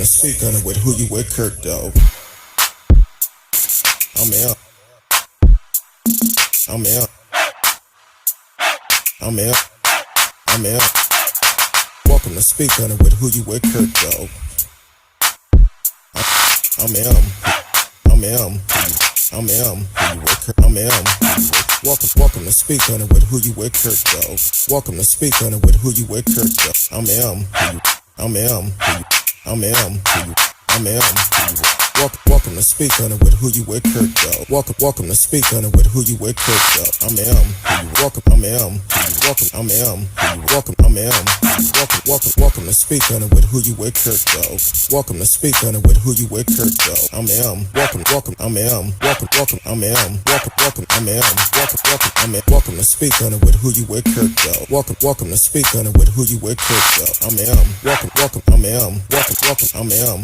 to speak on it with who you with, CurtDog. I'm out. I'm out. I'm out. I'm out. Welcome to speak on it with who you with, CurtDog. I'm out. I'm out. I'm out. I'm out. Welcome to speak on it with who you with, CurtDog. Welcome to speak on it with who you with, CurtDog. I'm out. I'm out. I'm out. I'm out. Welcome to speak on it with who you with, CurtDog. Welcome to speak on it with who you with, CurtDog. I'm welcome. I'm welcome. I'm welcome. I'm welcome to speak on it with who you with, CurtDog. Welcome to speak on it with who you with, CurtDog. I'm welcome. I'm welcome. I'm welcome. I'm welcome to speak on it with who you with, CurtDog. Welcome to speak on it with who you with, CurtDog. I'm welcome. I'm welcome. I'm welcome.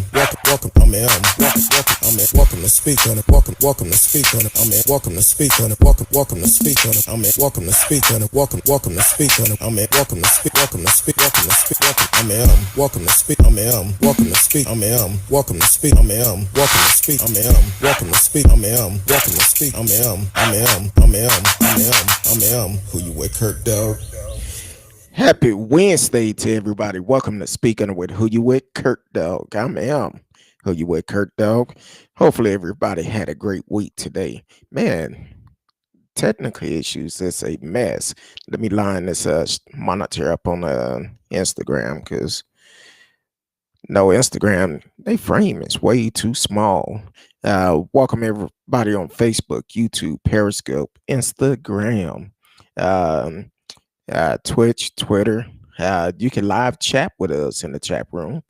I'm welcome to speak on it. Welcome to speak on it. I'm welcome to speak on it. Welcome to speak on it. I'm welcome to speak on it. Welcome to speak on it. I'm welcome to speak. Welcome to speak. I'm welcome to speak. I'm welcome to speak. I'm welcome to speak. I'm welcome to speak. I'm welcome to speak. I'm welcome to speak. I'm who you with, CurtDog. Happy Wednesday to everybody. Welcome to Speaking with Who You With, CurtDog. I'm Who You With, CurtDog. Hopefully everybody had a great week today. Man, technical issues, it's a mess. Let me line this monitor up on Instagram because Instagram, they frame is way too small. Welcome everybody on Facebook, YouTube, Periscope, Instagram. Twitch, Twitter. You can live chat with us in the chat room.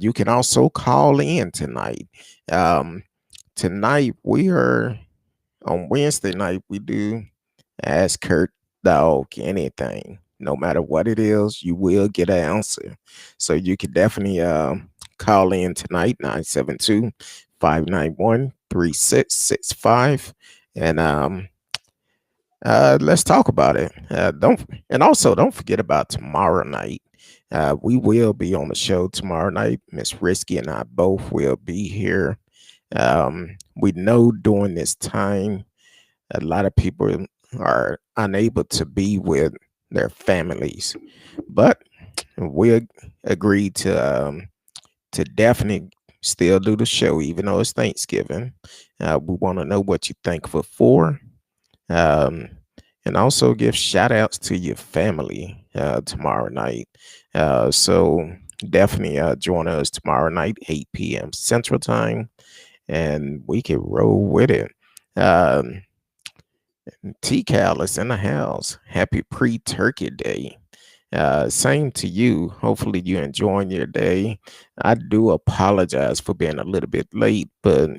You can also call in tonight. Tonight we are on Wednesday night. We do ask Kurt Dog anything, no matter what it is. You will get an answer. So you can definitely call in tonight 972-591-3665 and let's talk about it. Don't forget about tomorrow night. We will be on the show tomorrow night. Miss Risky and I both will be here. We know during this time, a lot of people are unable to be with their families, but we agreed to definitely still do the show, even though it's Thanksgiving. We want to know what you're thankful for. And also give shout outs to your family tomorrow night. So definitely join us tomorrow night, 8 p.m. Central Time, and we can roll with it. T-Cal is in the house. Happy pre-turkey day. Same to you. Hopefully you're enjoying your day. I do apologize for being a little bit late, but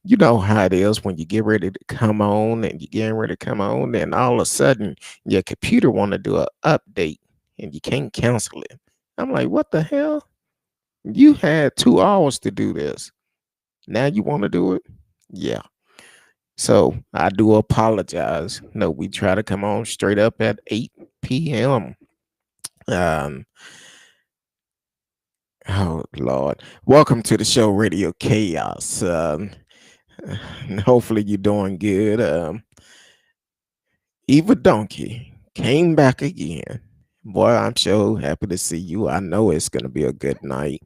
you know how it is when you get ready to come on and you're getting ready to come on, and all of a sudden your computer want to do an update and you can't cancel it. I'm like, what the hell? You had 2 hours to do this. Now you want to do it? Yeah. So I do apologize. No, we try to come on straight up at 8 p.m. Oh Lord. Welcome to the show, Radio Chaos. Hopefully you're doing good. Eva Donkey came back again. Boy, I'm so happy to see you. I know it's gonna be a good night.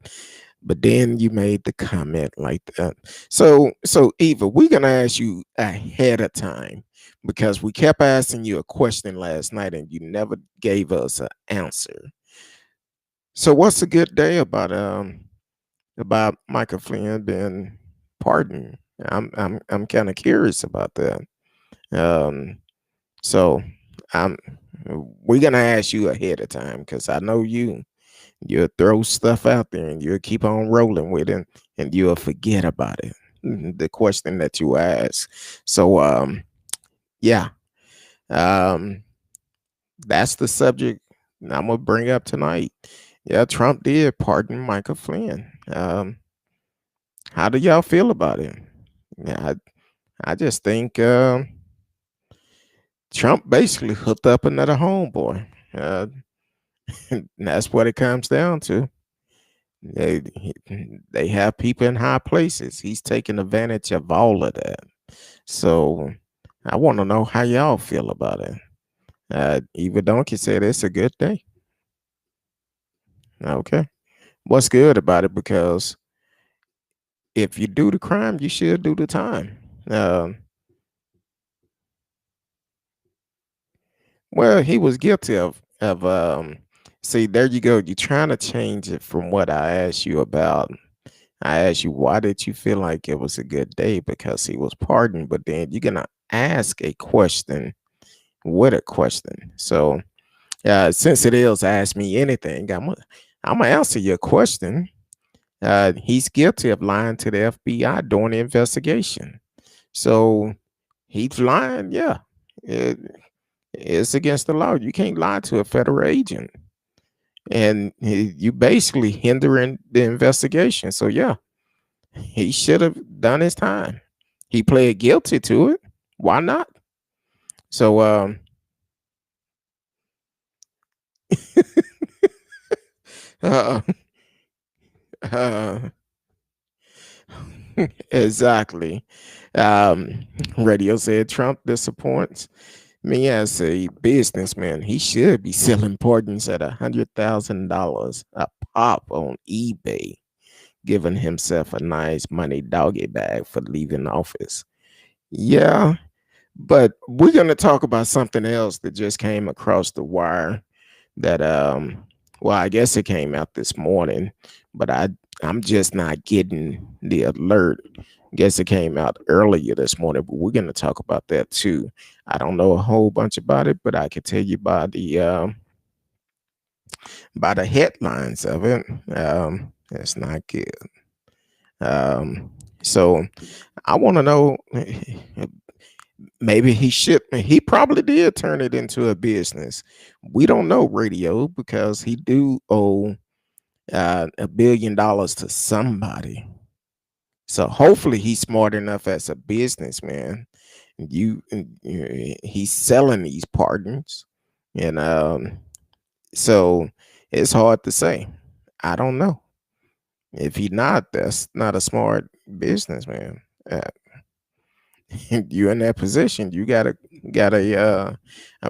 But then you made the comment like that. So Eva, we're gonna ask you ahead of time because we kept asking you a question last night and you never gave us an answer. So what's a good day about Michael Flynn being pardoned? I'm kind of curious about that. Um, so I'm we're gonna ask you ahead of time because I know you'll throw stuff out there and you'll keep on rolling with it and you'll forget about it. The question that you ask. So yeah. Um that's the subject I'm gonna bring up tonight. Yeah, Trump did pardon Michael Flynn. How do y'all feel about it? Yeah, I just think Trump basically hooked up another homeboy. That's what it comes down to. They they have people in high places. He's taking advantage of all of that. So I want to know how y'all feel about it. Eva Donkey said it's a good day. Okay. What's good about it? Because if you do the crime, you should do the time. Um, well, he was guilty of. See, there you go. You're trying to change it from what I asked you about. I asked you, why did you feel like it was a good day? Because he was pardoned, but then you're gonna ask a question with a question. So, since it is ask me anything, I'm gonna answer your question. He's guilty of lying to the FBI during the investigation. So he's lying. Yeah, it, it's against the law. You can't lie to a federal agent, and you basically hindering the investigation. So yeah, he should have done his time. He pled guilty to it. Why not? So uh, uh, exactly. Radio said Trump disappoints me as a businessman. He should be selling pardons at $100,000 a pop on eBay, giving himself a nice money doggy bag for leaving office. Yeah, but we're gonna talk about something else that just came across the wire. That well, I guess it came out this morning, but I'm just not getting the alert. Guess it came out earlier this morning, but we're gonna talk about that too. I don't know a whole bunch about it, but I can tell you by the headlines of it. It's not good. Um, so I want to know. Maybe he should. He probably did turn it into a business. We don't know, radio, because he do owe $1 billion to somebody. So hopefully he's smart enough as a businessman. He's selling these pardons, and so it's hard to say. I don't know if he not. That's not a smart businessman. You're in that position. You got a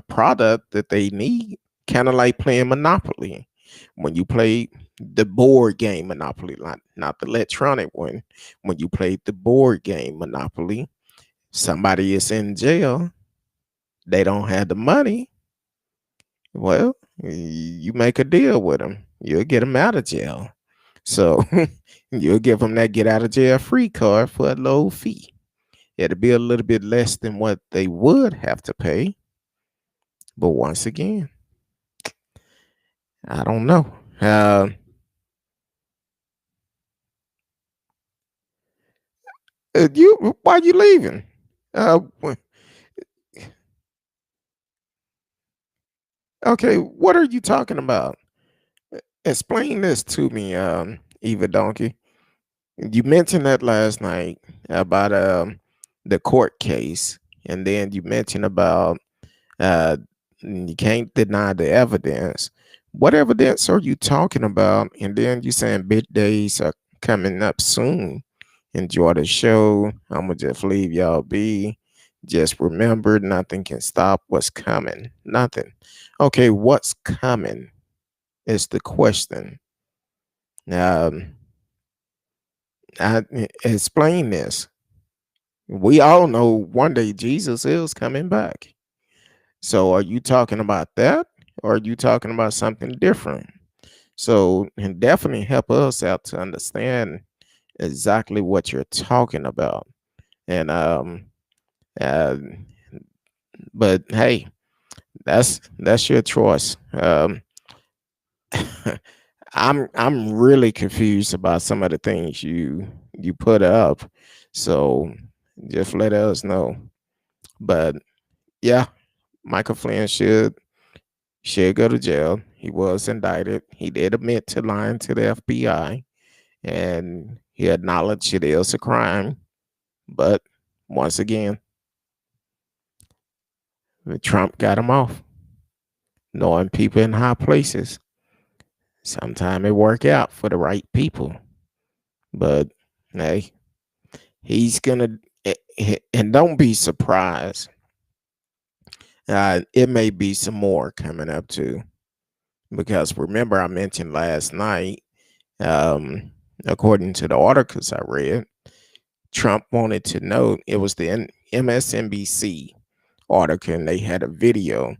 product that they need, kind of like playing Monopoly. When you play the board game Monopoly, not the electronic one. When you play the board game Monopoly, somebody is in jail. They don't have the money. Well, you make a deal with them. You'll get them out of jail. So you'll give them that get out of jail free card for a low fee. It'll be a little bit less than what they would have to pay. But once again, I don't know. You why you leaving? Okay, what are you talking about? Explain this to me, Eva Donkey. You mentioned that last night about the court case, and then you mentioned about uh you can't deny the evidence. What evidence are you talking about? And then you saying big days are coming up soon. Enjoy the show. I'm gonna just leave y'all be. Just remember, nothing can stop what's coming. Nothing. Okay, what's coming is the question. Um, explain this. We all know one day Jesus is coming back. So, are you talking about that, or are you talking about something different? So, and definitely help us out to understand exactly what you're talking about. And uh, but hey, that's your choice. I'm really confused about some of the things you put up. So just let us know. But yeah, Michael Flynn should go to jail. He was indicted. He did admit to lying to the FBI, and he acknowledged it is a crime. But once again, Trump got him off, knowing people in high places. Sometimes it work out for the right people, but hey, he's gonna and don't be surprised. It may be some more coming up too, because remember I mentioned last night, um, according to the articles I read, Trump wanted to know it was the MSNBC article, and they had a video.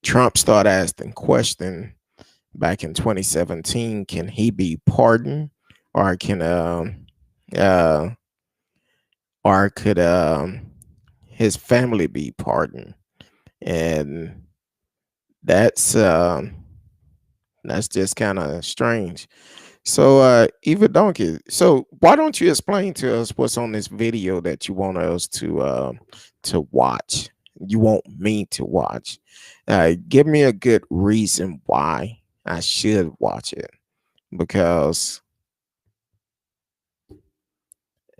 Trump started asking question back in 2017: can he be pardoned, or can uh, or could his family be pardoned? And that's that's just kind of strange. So, Eva Donkey, so why don't you explain to us what's on this video that you want us to watch? You want me to watch? Give me a good reason why I should watch it, because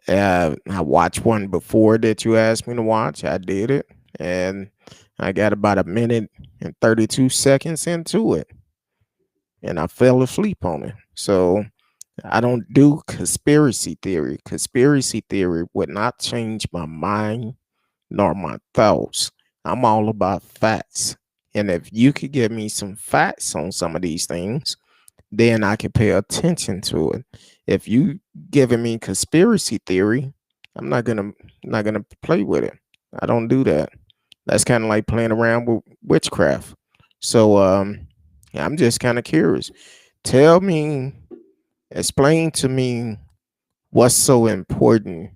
I watched one before that you asked me to watch. I did it, and I got about a minute and 32 seconds into it, and I fell asleep on it. So I don't do conspiracy theory. Conspiracy theory would not change my mind nor my thoughts. I'm all about facts. And if you could give me some facts on some of these things, then I can pay attention to it. If you giving me conspiracy theory, I'm not gonna play with it. I don't do that. That's kind of like playing around with witchcraft. So yeah, I'm just kind of curious. Tell me, explain to me what's so important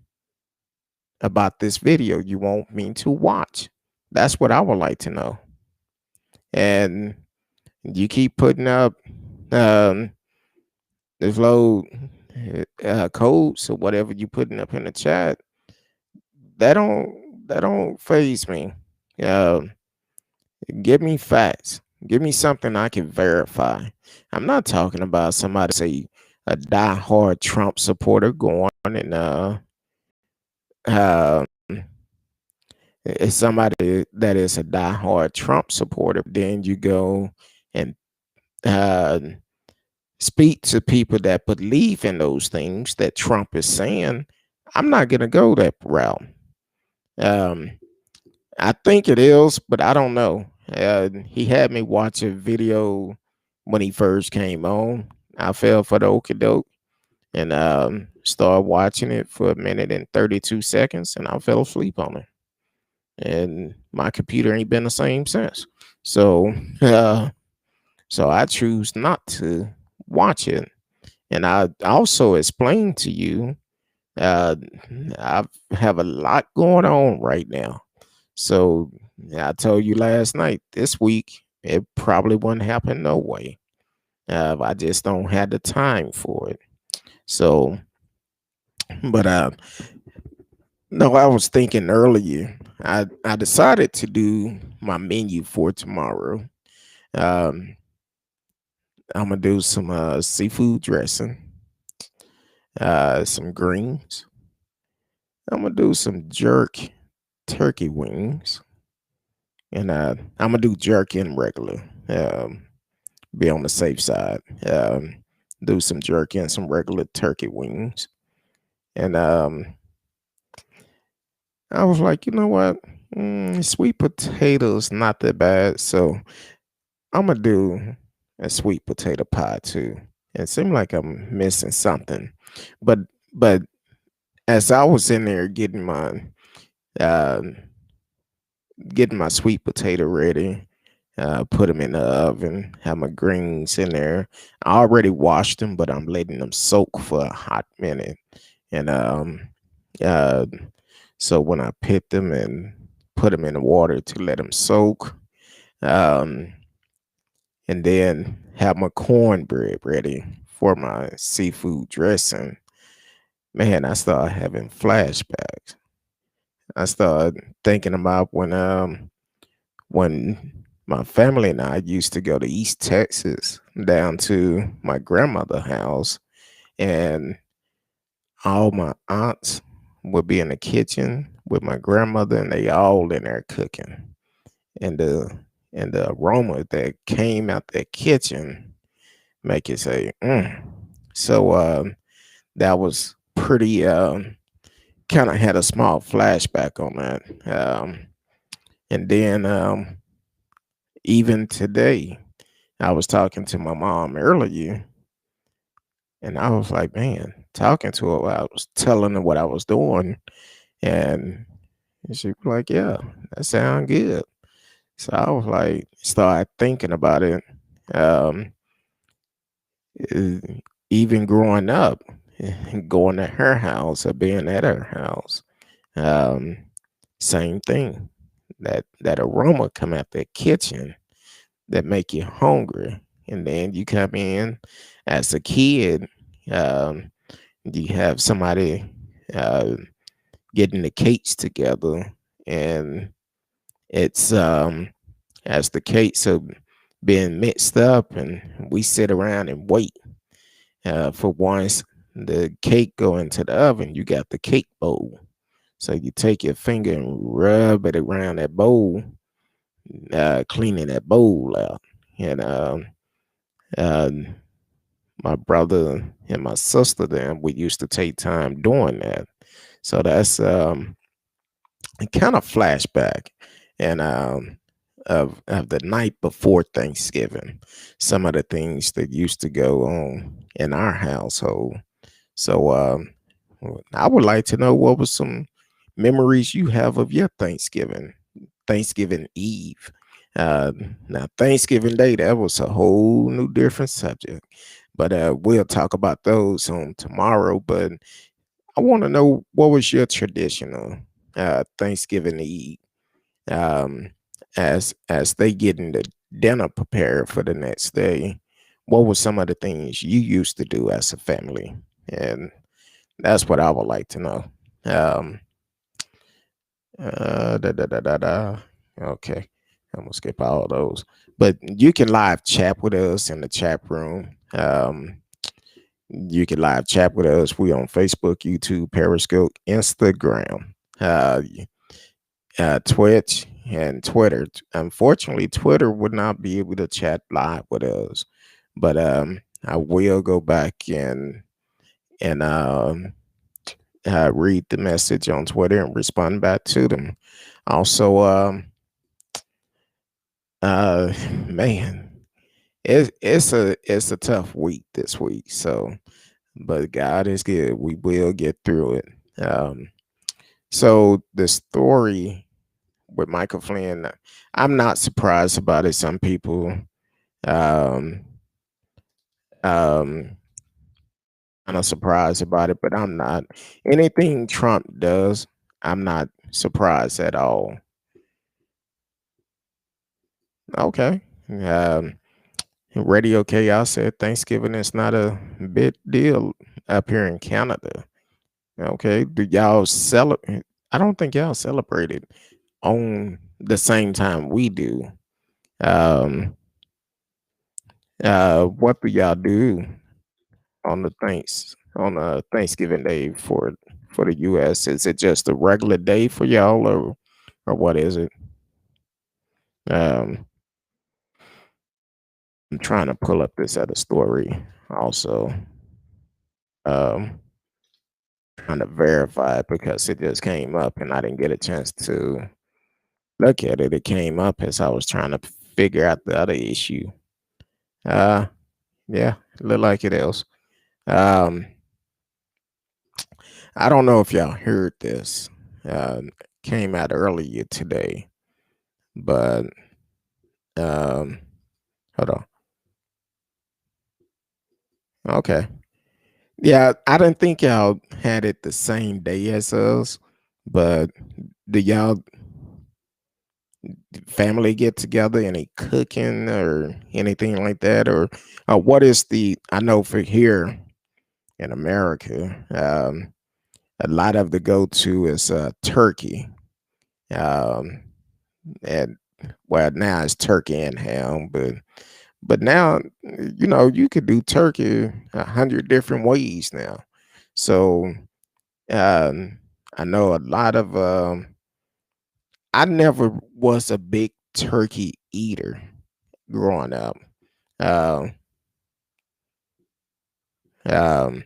about this video you want me to watch. That's what I would like to know. And you keep putting up um, this low codes or whatever you putting up in the chat. That don't phase me. Um, Give me facts. Give me something I can verify. I'm not talking about somebody say a diehard Trump supporter going and uh it's somebody that is a diehard Trump supporter. Then you go and uh, speak to people that believe in those things that Trump is saying. I'm not gonna go that route. Um, I think it is, but I don't know. He had me watch a video when he first came on. I fell for the okie doke and started watching it for a minute and 32 seconds, and I fell asleep on it. And my computer ain't been the same since. So, uh, so I choose not to watch it. And I also explained to you, uh, I have a lot going on right now. So I told you last night, this week, it probably wouldn't happen no way. I just don't have the time for it. So, but no, I was thinking earlier. I decided to do my menu for tomorrow. Um, I'm gonna do some seafood dressing, some greens. I'm gonna do some jerk turkey wings, and I'm gonna do jerk and regular. Be on the safe side. Do some jerk and some regular turkey wings, and I was like, you know what? Sweet potatoes not that bad, so I'm gonna do a sweet potato pie too. It seemed like I'm missing something, but but as I was in there uh, getting my sweet potato ready, put them in the oven, have my greens in there. I already washed them, but I'm letting them soak for a hot minute, and uh, so when I pit them and put them in the water to let them soak, um, and then have my cornbread ready for my seafood dressing. Man, I started having flashbacks. I started thinking about when my family and I used to go to East Texas down to my grandmother's house, and all my aunts would be in the kitchen with my grandmother, and they all in there cooking. And the aroma that came out that kitchen. make you say, mm. So that was pretty kind of had a small flashback on that. And then even today, I was talking to my mom earlier, and I was like, man, talking to her, I was telling her what I was doing, and she was like, yeah, that sound good. So I was like, started thinking about it. Um, uh, Even growing up, going to her house or being at her house, um, same thing. That aroma come out the kitchen that make you hungry, and then you come in as a kid. Um, you have somebody uh, getting the cakes together, and it's as the cakes are being mixed up, and we sit around and wait for once the cake go into the oven. You got the cake bowl, so you take your finger and rub it around that bowl, cleaning that bowl out. And uh, my brother and my sister, then we used to take time doing that. So that's kind of flashback, and of the night before Thanksgiving, some of the things that used to go on in our household. So I would like to know what was some memories you have of your Thanksgiving Eve. Uh, Now Thanksgiving Day, that was a whole new different subject, but we'll talk about those on tomorrow. But I want to know, what was your traditional Thanksgiving Eve, um, as they getting the dinner prepared for the next day. What were some of the things you used to do as a family? And that's what I would like to know. Um, da, da, da, da, da. Okay, I'm gonna skip all those. But you can live chat with us in the chat room. You can live chat with us. We on Facebook, YouTube, Periscope, Instagram, uh, Twitch, and Twitter. Unfortunately, Twitter would not be able to chat live with us, but I will go back and read the message on Twitter and respond back to them. Also, uh, man, it's a tough week this week. So, but God is good. We will get through it. So the story with Michael Flynn, I'm not surprised about it. Some people, um, um, kind of surprised about it, but I'm not. Anything Trump does, I'm not surprised at all. Okay. Um, Radio Chaos said Thanksgiving is not a big deal up here in Canada. Okay. Do y'all celebrate? I don't think y'all celebrate it on the same time we do. Um, what do y'all do on the Thanksgiving Day for the US? Is it just a regular day for y'all, or what is it? Um, I'm trying to pull up this other story also. Um, Trying to verify it because it just came up and I didn't get a chance to look at it. It came up as I was trying to figure out the other issue. Uh yeah, look like it is. Um I don't know if y'all heard this. Came out earlier today, but um hold on. Okay. Yeah, I didn't think y'all had it the same day as us, but do y'all family get together, any cooking or anything like that? Or what is the, I know for here in America, a lot of the go-to is turkey. Um, and well, now it's turkey and ham, but now, you could do turkey 100 different ways now. So um, I know a lot of I never was a big turkey eater growing up. Uh, Um,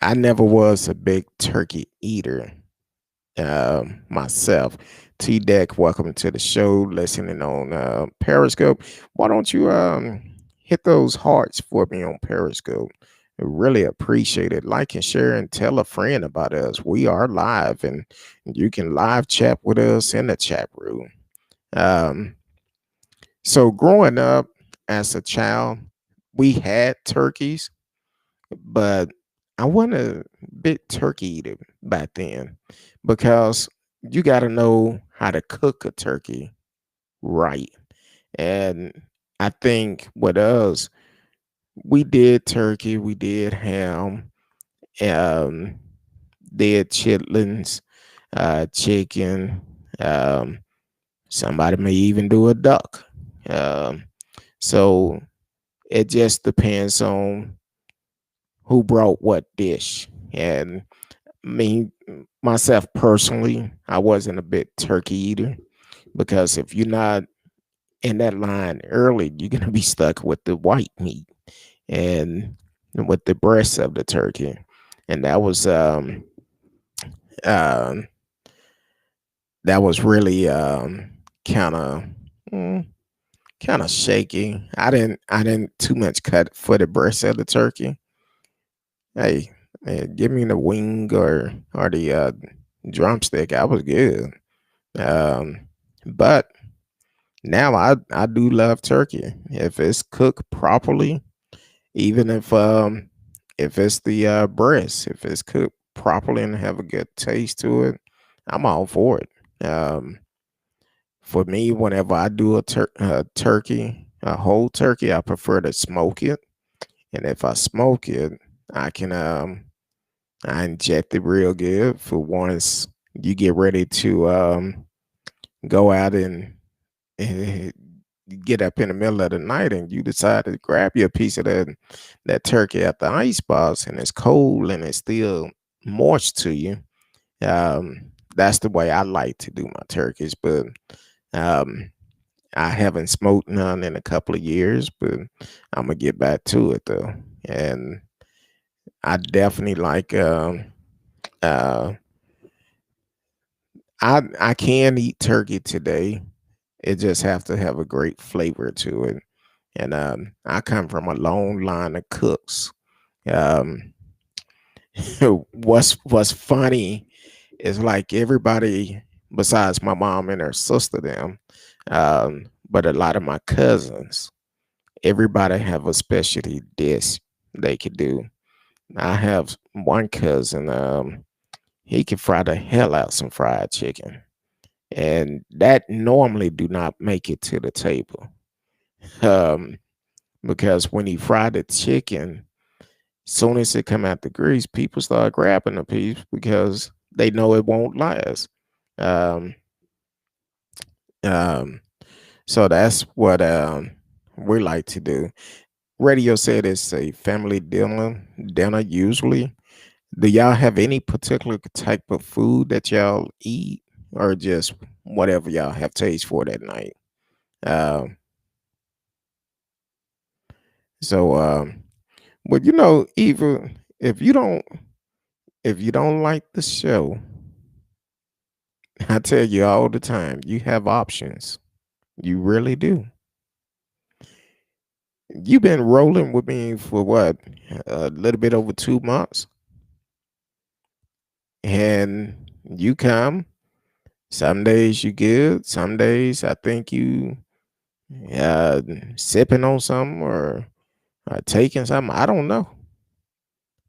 I never was a big turkey eater myself. T Deck, welcome to the show. Listening on Periscope. Why don't you hit those hearts for me on Periscope? I really appreciate it. Like and share and tell a friend about us. We are live and you can live chat with us in the chat room. Um, so growing up as a child, we had turkeys, but I wasn't a big turkey eater back then because you got to know how to cook a turkey right. And I think with us, we did turkey, we did ham, um, did chitlins, chicken. Um, Somebody may even do a duck. Um, so it just depends on who brought what dish. And me myself personally, I wasn't a big turkey eater because if you're not in that line early, you're gonna be stuck with the white meat and with the breast of the turkey. And um that was really kind of kind of shaky. I didn't too much cut for the breast of the turkey. Hey, give me the wing or the drumstick. I was good. Um, but now I do love turkey if it's cooked properly. Even if it's the breast, if it's cooked properly and have a good taste to it, I'm all for it. For me, whenever I do a turkey, a whole turkey, I prefer to smoke it. And if I smoke it, I can I inject it real good for once you get ready to go out and you get up in the middle of the night and you decide to grab your piece of that turkey at the ice box and it's cold and it's still moist to you. That's the way I like to do my turkeys, but um, I haven't smoked none in a couple of years, but I'm gonna get back to it though, and I definitely like uh I can eat turkey today. It just have to have a great flavor to it. And I come from a long line of cooks. Um, what's funny is like everybody besides my mom and her sister them, but a lot of my cousins, everybody have a specialty dish they could do. I have one cousin, he can fry the hell out some fried chicken, and that normally do not make it to the table. Um, because when he fried the chicken, soon as it come out the grease, people start grabbing a piece because they know it won't last. Um, um, so that's what we like to do. Radio said it's a family dinner usually. Do y'all have any particular type of food that y'all eat, or just whatever y'all have taste for that night? Um, so, but even if you don't like the show, I tell you all the time, you have options. You really do. You've been rolling with me for what, a little bit over 2 months, and you come. Some days you good. Some days I think you uh, sipping on something or taking something. I don't know,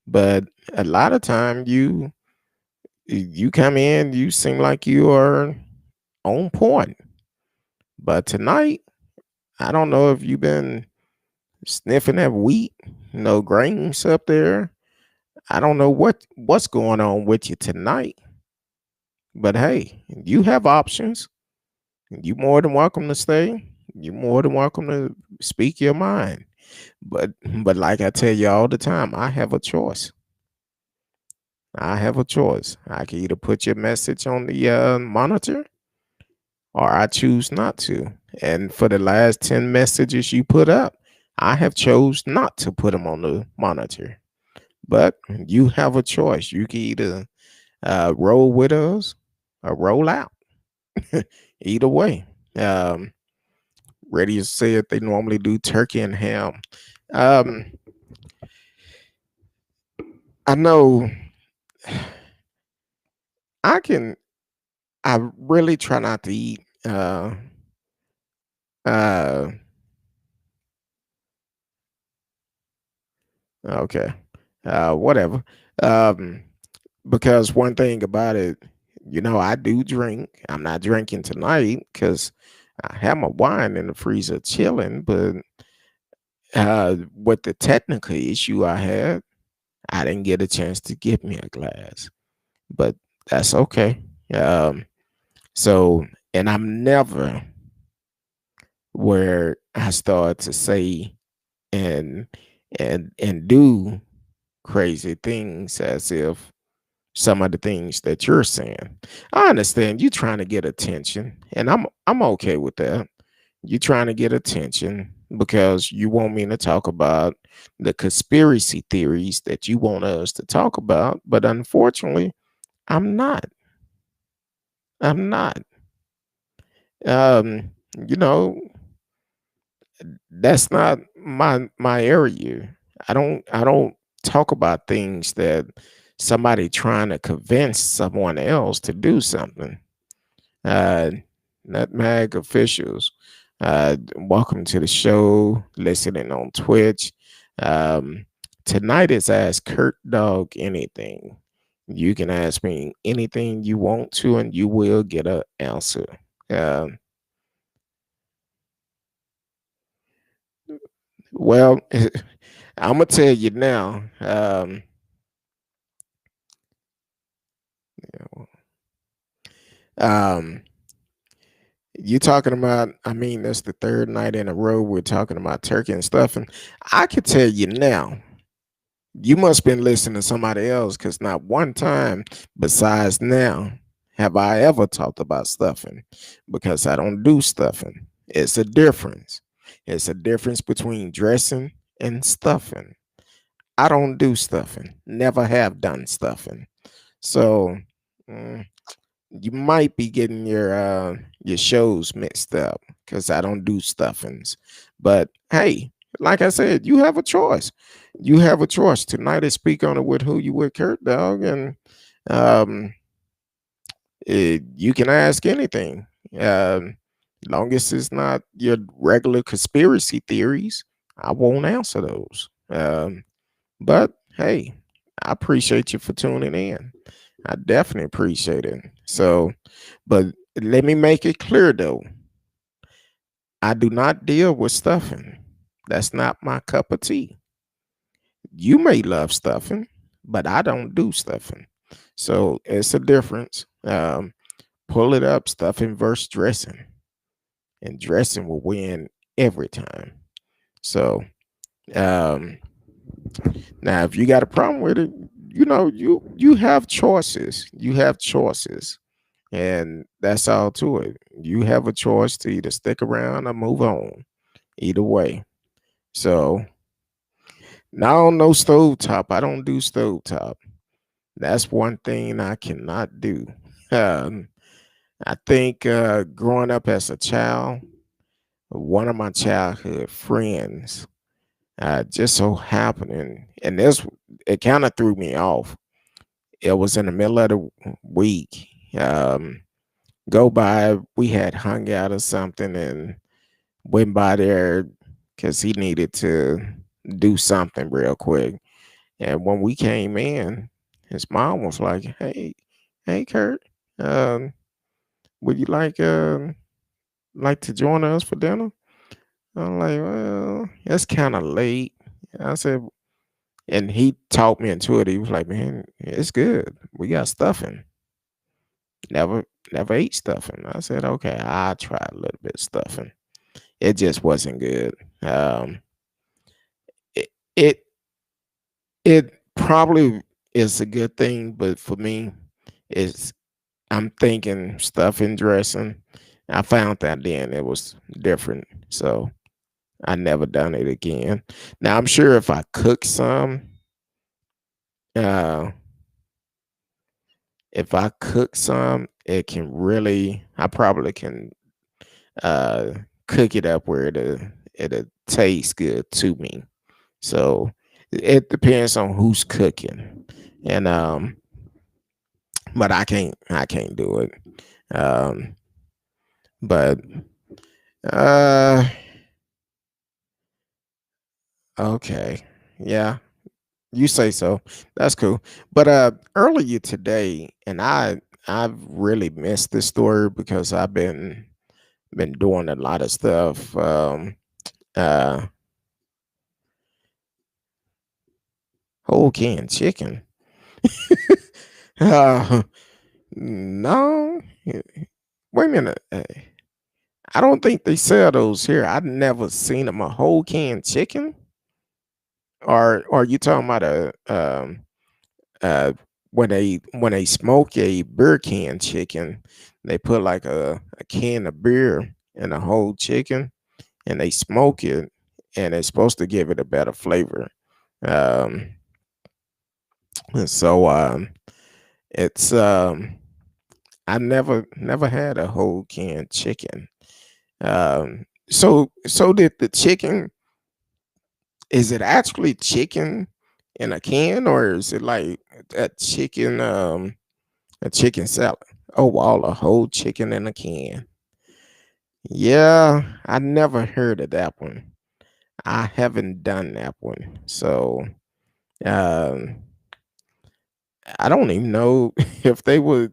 but a lot of time you come in, you seem like you are on point. But tonight, I don't know if you've been sniffing that wheat, no grains up there. I don't know what's going on with you tonight. But hey, you have options. You more than welcome to stay. You more than welcome to speak your mind. But like I tell you all the time, I have a choice. I have a choice. I can either put your message on the monitor or I choose not to. And for the last 10 messages you put up, I have chose not to put them on the monitor. But you have a choice. You can either roll with us or roll out. Either way. Um, Radio said they normally do turkey and ham. Um, I know I can. I really try not to eat. Uh, okay. Whatever. Um, because one thing about it, I do drink. I'm not drinking tonight because I have my wine in the freezer chilling. But with the technical issue I had, I didn't get a chance to get me a glass. But that's okay. Um, so, and I'm never where I start to say and and do crazy things as if some of the things that you're saying. I understand you trying to get attention, and I'm okay with that. You trying to get attention because you want me to talk about the conspiracy theories that you want us to talk about, but unfortunately, I'm not. I'm not. Um, you know, that's not my area. I don't talk about things that somebody trying to convince someone else to do something. Uh, Nutmeg officials, welcome to the show. Listening on Twitch. Um, Tonight is Ask Kurt Dog Anything. You can ask me anything you want to, and you will get an answer. Um, well, I'm gonna tell you now. Um, you talking about? I mean, that's the third night in a row we're talking about turkey and stuff, and I can tell you now. You must been listening to somebody else because not one time besides now have I ever talked about stuffing because I don't do stuffing. It's a difference. It's a difference between dressing and stuffing. I don't do stuffing. Never have done stuffing. So mm, you might be getting your shows mixed up because I don't do stuffings. But hey, like I said, you have a choice. You have a choice. Tonight is Speak On It with Who You With Kurt Dog, and um, you can ask anything. Long as it's not your regular conspiracy theories, I won't answer those. But hey, I appreciate you for tuning in. I definitely appreciate it. So, but let me make it clear though, I do not deal with stuffing. That's not my cup of tea. You may love stuffing, but I don't do stuffing. So it's a difference. Pull it up, stuffing versus dressing, and dressing will win every time. So um, now, if you got a problem with it, you have choices. You have choices, and that's all to it. You have a choice to either stick around or move on. Either way. So now, no stovetop. I don't do stovetop. That's one thing I cannot do. Um, I think growing up as a child, one of my childhood friends just so happening, and this it kind of threw me off. It was in the middle of the week. Go by, we had hung out or something, and went by there because he needed to do something real quick. And when we came in, his mom was like, "Hey, Kurt, um, would you like to join us for dinner?" I'm like, "Well, it's kind of late." I said, and he talked me into it. He was like, "Man, it's good. We got stuffing. Never, never ate stuffing." I said, "Okay, I'll try a little bit of stuffing." It just wasn't good. It, it it probably is a good thing, but for me, it's I'm thinking stuffing dressing. I found that then it was different, so I never done it again. Now I'm sure if I cook some, Uh, if I cook some, it can really I probably can uh cook it up where it'll taste good to me. So it depends on who's cooking. And but I can't do it. Um but uh okay. Yeah, you say so. That's cool. But earlier today, and I've really missed this story because I've been doing a lot of stuff. Uh Whole canned chicken. uh no. Wait a minute. I don't think they sell those here. I've never seen them. A whole canned chicken? Or are you talking about a uh when they smoke a beer can chicken, they put like a can of beer in a whole chicken and they smoke it and it's supposed to give it a better flavor. Um and so it's I never had a whole canned chicken. So did the chicken, is it actually chicken in a can or is it like a chicken a chicken salad? Oh wow, a whole chicken in a can. Yeah, I never heard of that one. I haven't done that one. So um I don't even know if they would.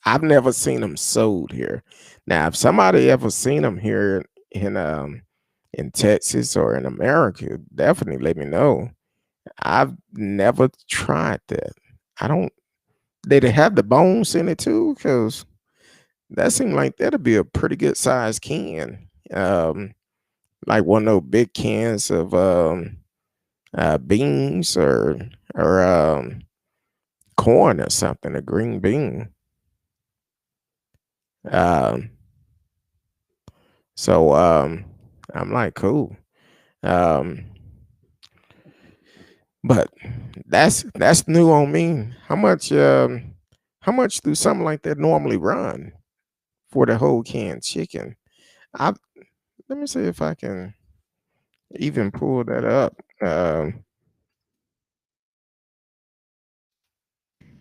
I've never seen them sold here. Now, if somebody ever seen them here in Texas or in America, definitely let me know. I've never tried that. I don't. Did it have the bones in it too? Because that seemed like that'd be a pretty good size can. Like one of those big cans of beans or corn or something, a green bean. Um, so I'm like, cool. Um, but that's new on me. How much do something like that normally run for the whole canned chicken? I Let me see if I can even pull that up.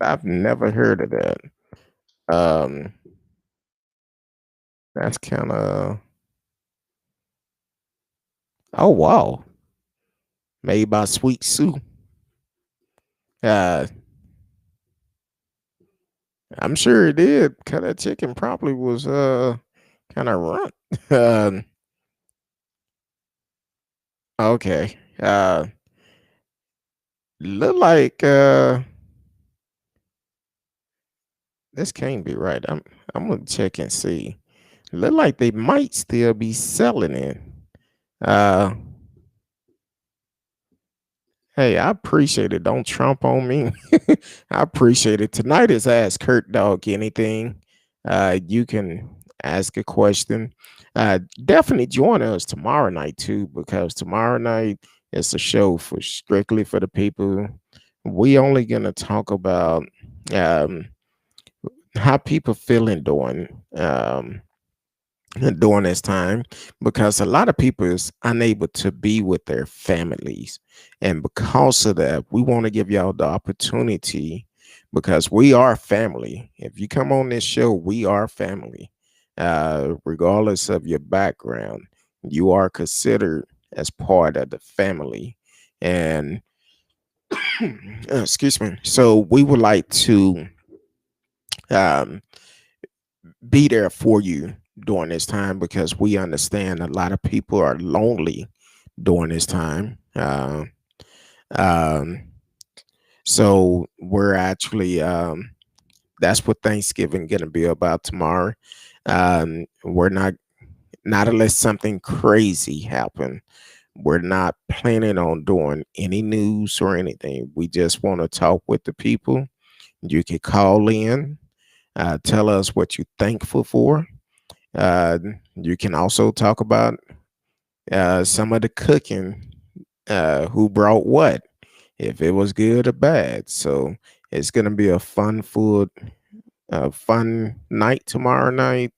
I've never heard of that. Um, that's kind of, oh wow, made by Sweet Sue. Uh, I'm sure it did. Cause that chicken probably was kind of runt. um, okay. Look like this can't be right. I'm gonna check and see. Look like they might still be selling it. Uh, hey, I appreciate it. Don't trump on me. I appreciate it. Tonight is Ask Kurt Dog Anything. You can ask a question. Definitely join us tomorrow night too, because tomorrow night is a show for strictly for the people. We only gonna talk about um, how people feeling during this time, because a lot of people is unable to be with their families, and because of that we want to give y'all the opportunity, because we are family. If you come on this show, we are family. Regardless of your background, you are considered as part of the family. And excuse me, so we would like to um be there for you during this time, because we understand a lot of people are lonely during this time. Um, so we're actually that's what Thanksgiving gonna be about tomorrow. We're not unless something crazy happen. We're not planning on doing any news or anything. We just want to talk with the people. You can call in, tell us what you're thankful for. Uh, you can also talk about some of the cooking, who brought what, if it was good or bad. So it's gonna be a fun night tomorrow night,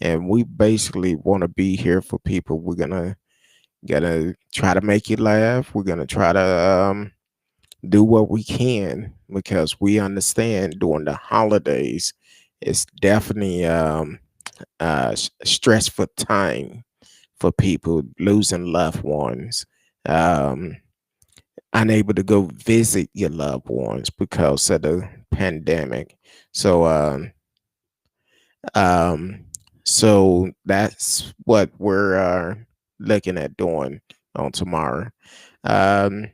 and we basically want to be here for people. We're gonna try to make you laugh. We're gonna try to do what we can because we understand during the holidays it's definitely stressful time for people losing loved ones, um, unable to go visit your loved ones because of the pandemic. So, um, so that's what we're looking at doing on tomorrow. Um,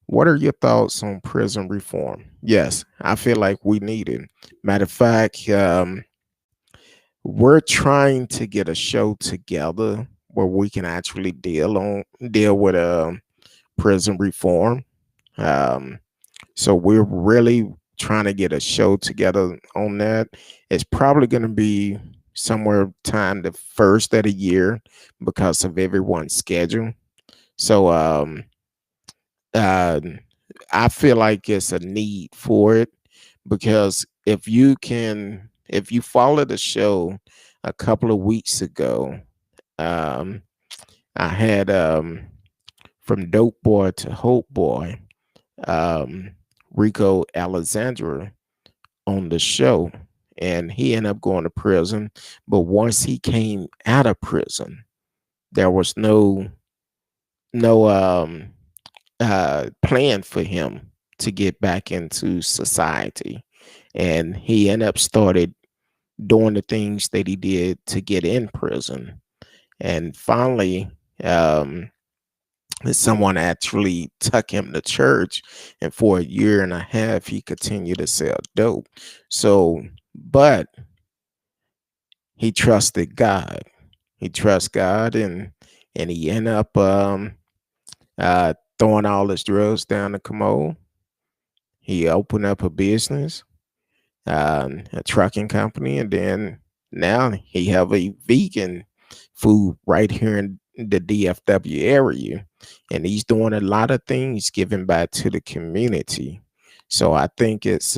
what are your thoughts on prison reform? Yes, I feel like we need it. Matter of fact, we're trying to get a show together where we can actually deal with prison reform. Um, so we're really trying to get a show together on that. It's probably going to be somewhere time the first of the year because of everyone's schedule. So uh, I feel like it's a need for it because if you follow the show a couple of weeks ago, um, I had from Dope Boy to Hope Boy, um, Rico Alexandra on the show, and he ended up going to prison. But once he came out of prison, there was no plan for him to get back into society, and he ended up started doing the things that he did to get in prison, and finally someone actually took him to church, and for a year and a half he continued to sell dope. So but he trusted God. He trusts God, and he ended up throwing all his drugs down the commode. He opened up a business, a trucking company, and then now he have a vegan food right here in the DFW area, and he's doing a lot of things giving back to the community. So I think it's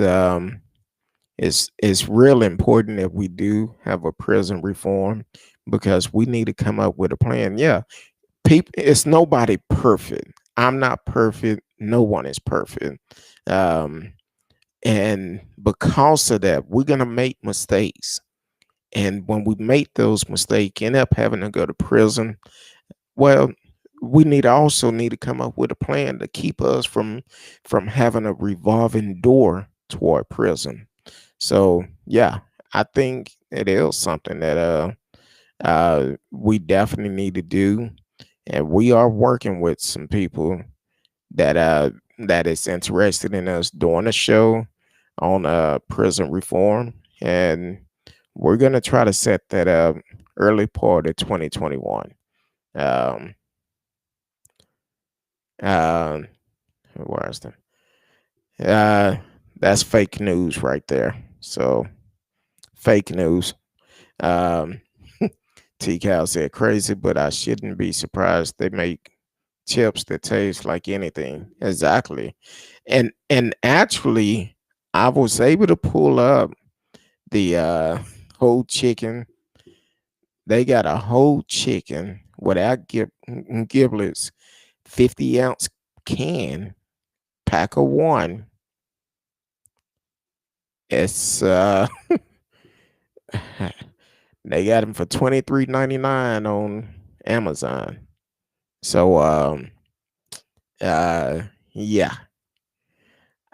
real important that we do have a prison reform because we need to come up with a plan. Yeah, people, it's nobody perfect. I'm not perfect. No one is perfect. Um, and because of that, we're gonna make mistakes. And when we make those mistakes, end up having to go to prison, well, we need to come up with a plan to keep us from having a revolving door toward prison. So yeah, I think it is something that we definitely need to do, and we are working with some people that that is interested in us doing a show on prison reform, and we're gonna try to set that up early part of 2021. Um, uh, where is that? Uh, that's fake news right there. So fake news. Um, T Cal said crazy, but I shouldn't be surprised they make chips that taste like anything. Exactly. And actually I was able to pull up the whole chicken. They got a whole chicken without giblets, 50-ounce can, pack of one. It's they got them for 23.99 on Amazon. So uh yeah,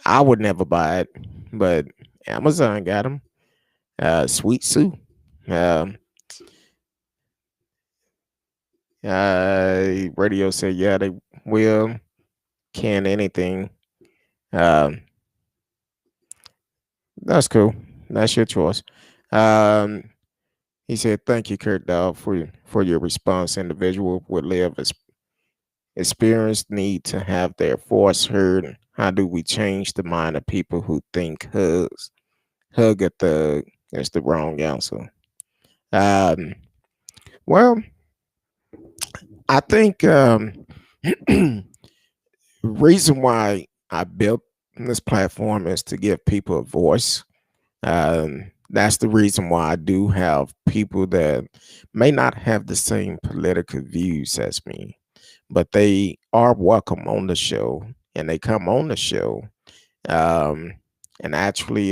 I would never buy it, but Amazon got them. Sweet Sue. Um, Radio said, yeah, they will can anything. Um, that's cool. That's your choice. Um, he said, thank you, CurtDog, for your response. Individual would live experience need to have their voice heard. How do we change the mind of people who think hug a thug is the wrong answer? Um, well, I think reason why I built this platform is to give people a voice. That's the reason why I do have people that may not have the same political views as me, but they are welcome on the show, and they come on the show, um, and actually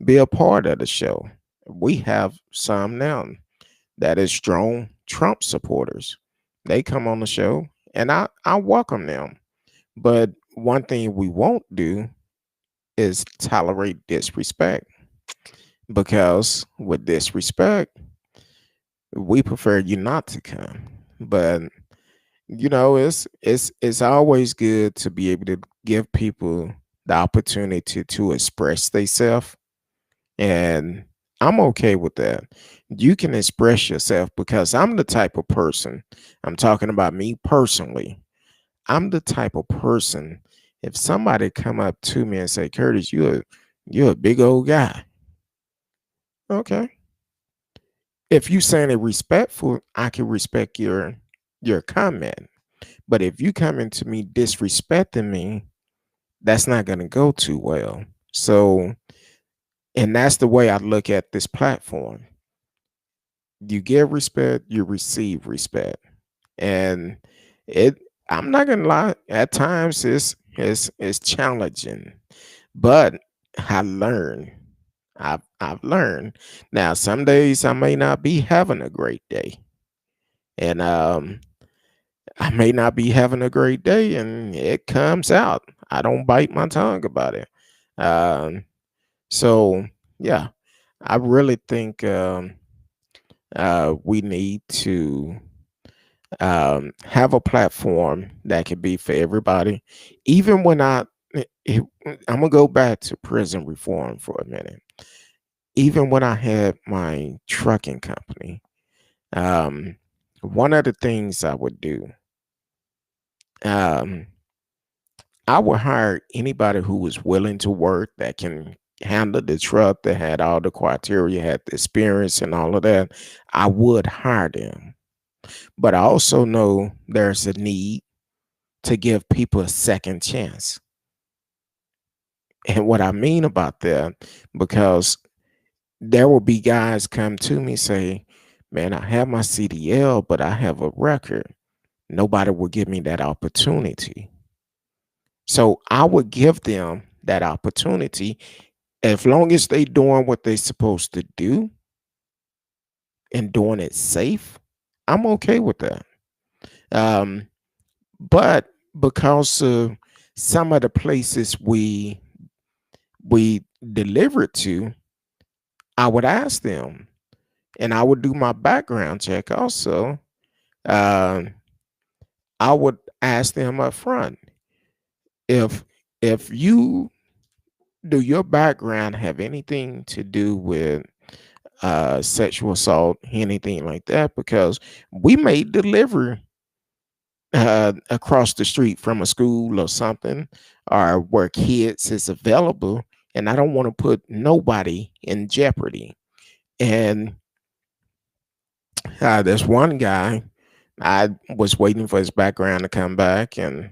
be a part of the show. We have some now that is strong Trump supporters. They come on the show, and I welcome them. But one thing we won't do is tolerate disrespect, because with disrespect, we prefer you not to come. But it's always good to be able to give people the opportunity to express themselves, and I'm okay with that. You can express yourself, because I'm the type of person, I'm talking about me personally. I'm the type of person, if somebody come up to me and say, Curtis, you're a big old guy. Okay. If you saying it respectful, I can respect your comment. But if you come into me disrespecting me, that's not gonna go too well. So, and that's the way I look at this platform. You give respect, you receive respect. And it I'm not gonna lie, at times it's challenging, but I learn. I've learned. Now some days I may not be having a great day. And I may not be having a great day, and it comes out. I don't bite my tongue about it. Um so yeah, I really think we need to have a platform that can be for everybody. Even when I'm gonna go back to prison reform for a minute. Even when I had my trucking company, um, one of the things I would do, um, I would hire anybody who was willing to work, that can handle the truck, that had all the criteria, had the experience, and all of that. I would hire them, but I also know there's a need to give people a second chance. And what I mean about that, because there will be guys come to me say, man, I have my CDL, but I have a record. Nobody will give me that opportunity. So I would give them that opportunity, as long as they doing what they supposed to do and doing it safe. I'm okay with that. Um, but because of some of the places we deliver it to, I would ask them, and I would do my background check also. Um, I would ask them up front, if you do your background have anything to do with sexual assault, anything like that, because we may deliver across the street from a school or something, or where kids is available, and I don't want to put nobody in jeopardy. And there's one guy, I was waiting for his background to come back, and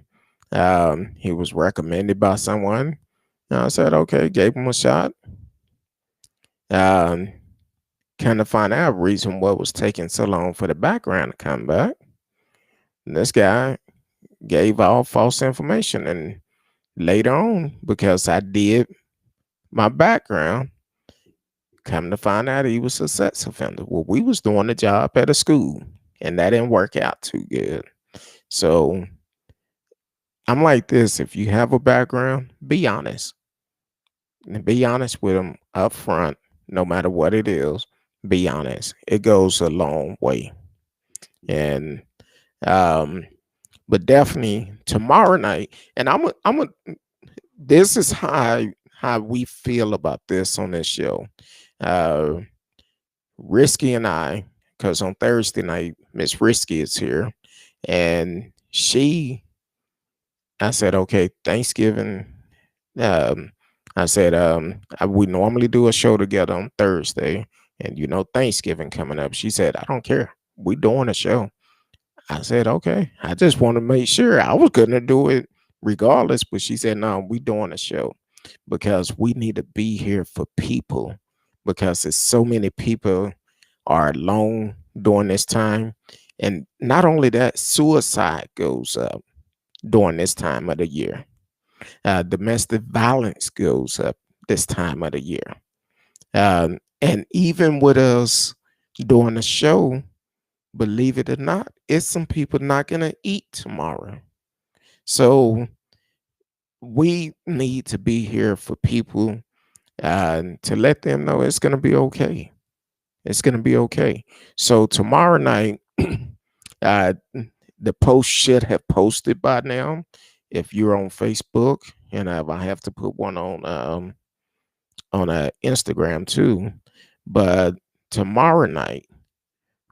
he was recommended by someone. And I said, okay, gave him a shot. Um, Kind of find out reason what was taking so long for the background to come back. And this guy gave all false information, and later on, because I did my background, come to find out he was a sex offender. Well, we was doing a job at a school, and that didn't work out too good. So I'm like this: if you have a background, be honest, and be honest with them up front, no matter what it is. Be honest; it goes a long way. And um, but definitely tomorrow night, and I'm a. This is how we feel about this on this show. Uh, Risky and I, because on Thursday night, Miss Risky is here, and I said, okay, Thanksgiving. Um, I said, we normally do a show together on Thursday, and Thanksgiving coming up. She said, I don't care. We doing a show. I said, okay. I just want to make sure I was going to do it regardless. But she said, no, we doing a show because we need to be here for people because there's so many people are alone during this time. And not only that, suicide goes up during this time of the year. Domestic violence goes up this time of the year. And even with us doing the show, believe it or not, it's some people not going to eat tomorrow. So we need to be here for people to let them know it's going to be okay. It's going to be okay. So tomorrow night, uh, the post should have posted by now. If you're on Facebook, and I have to put one on Instagram too. But tomorrow night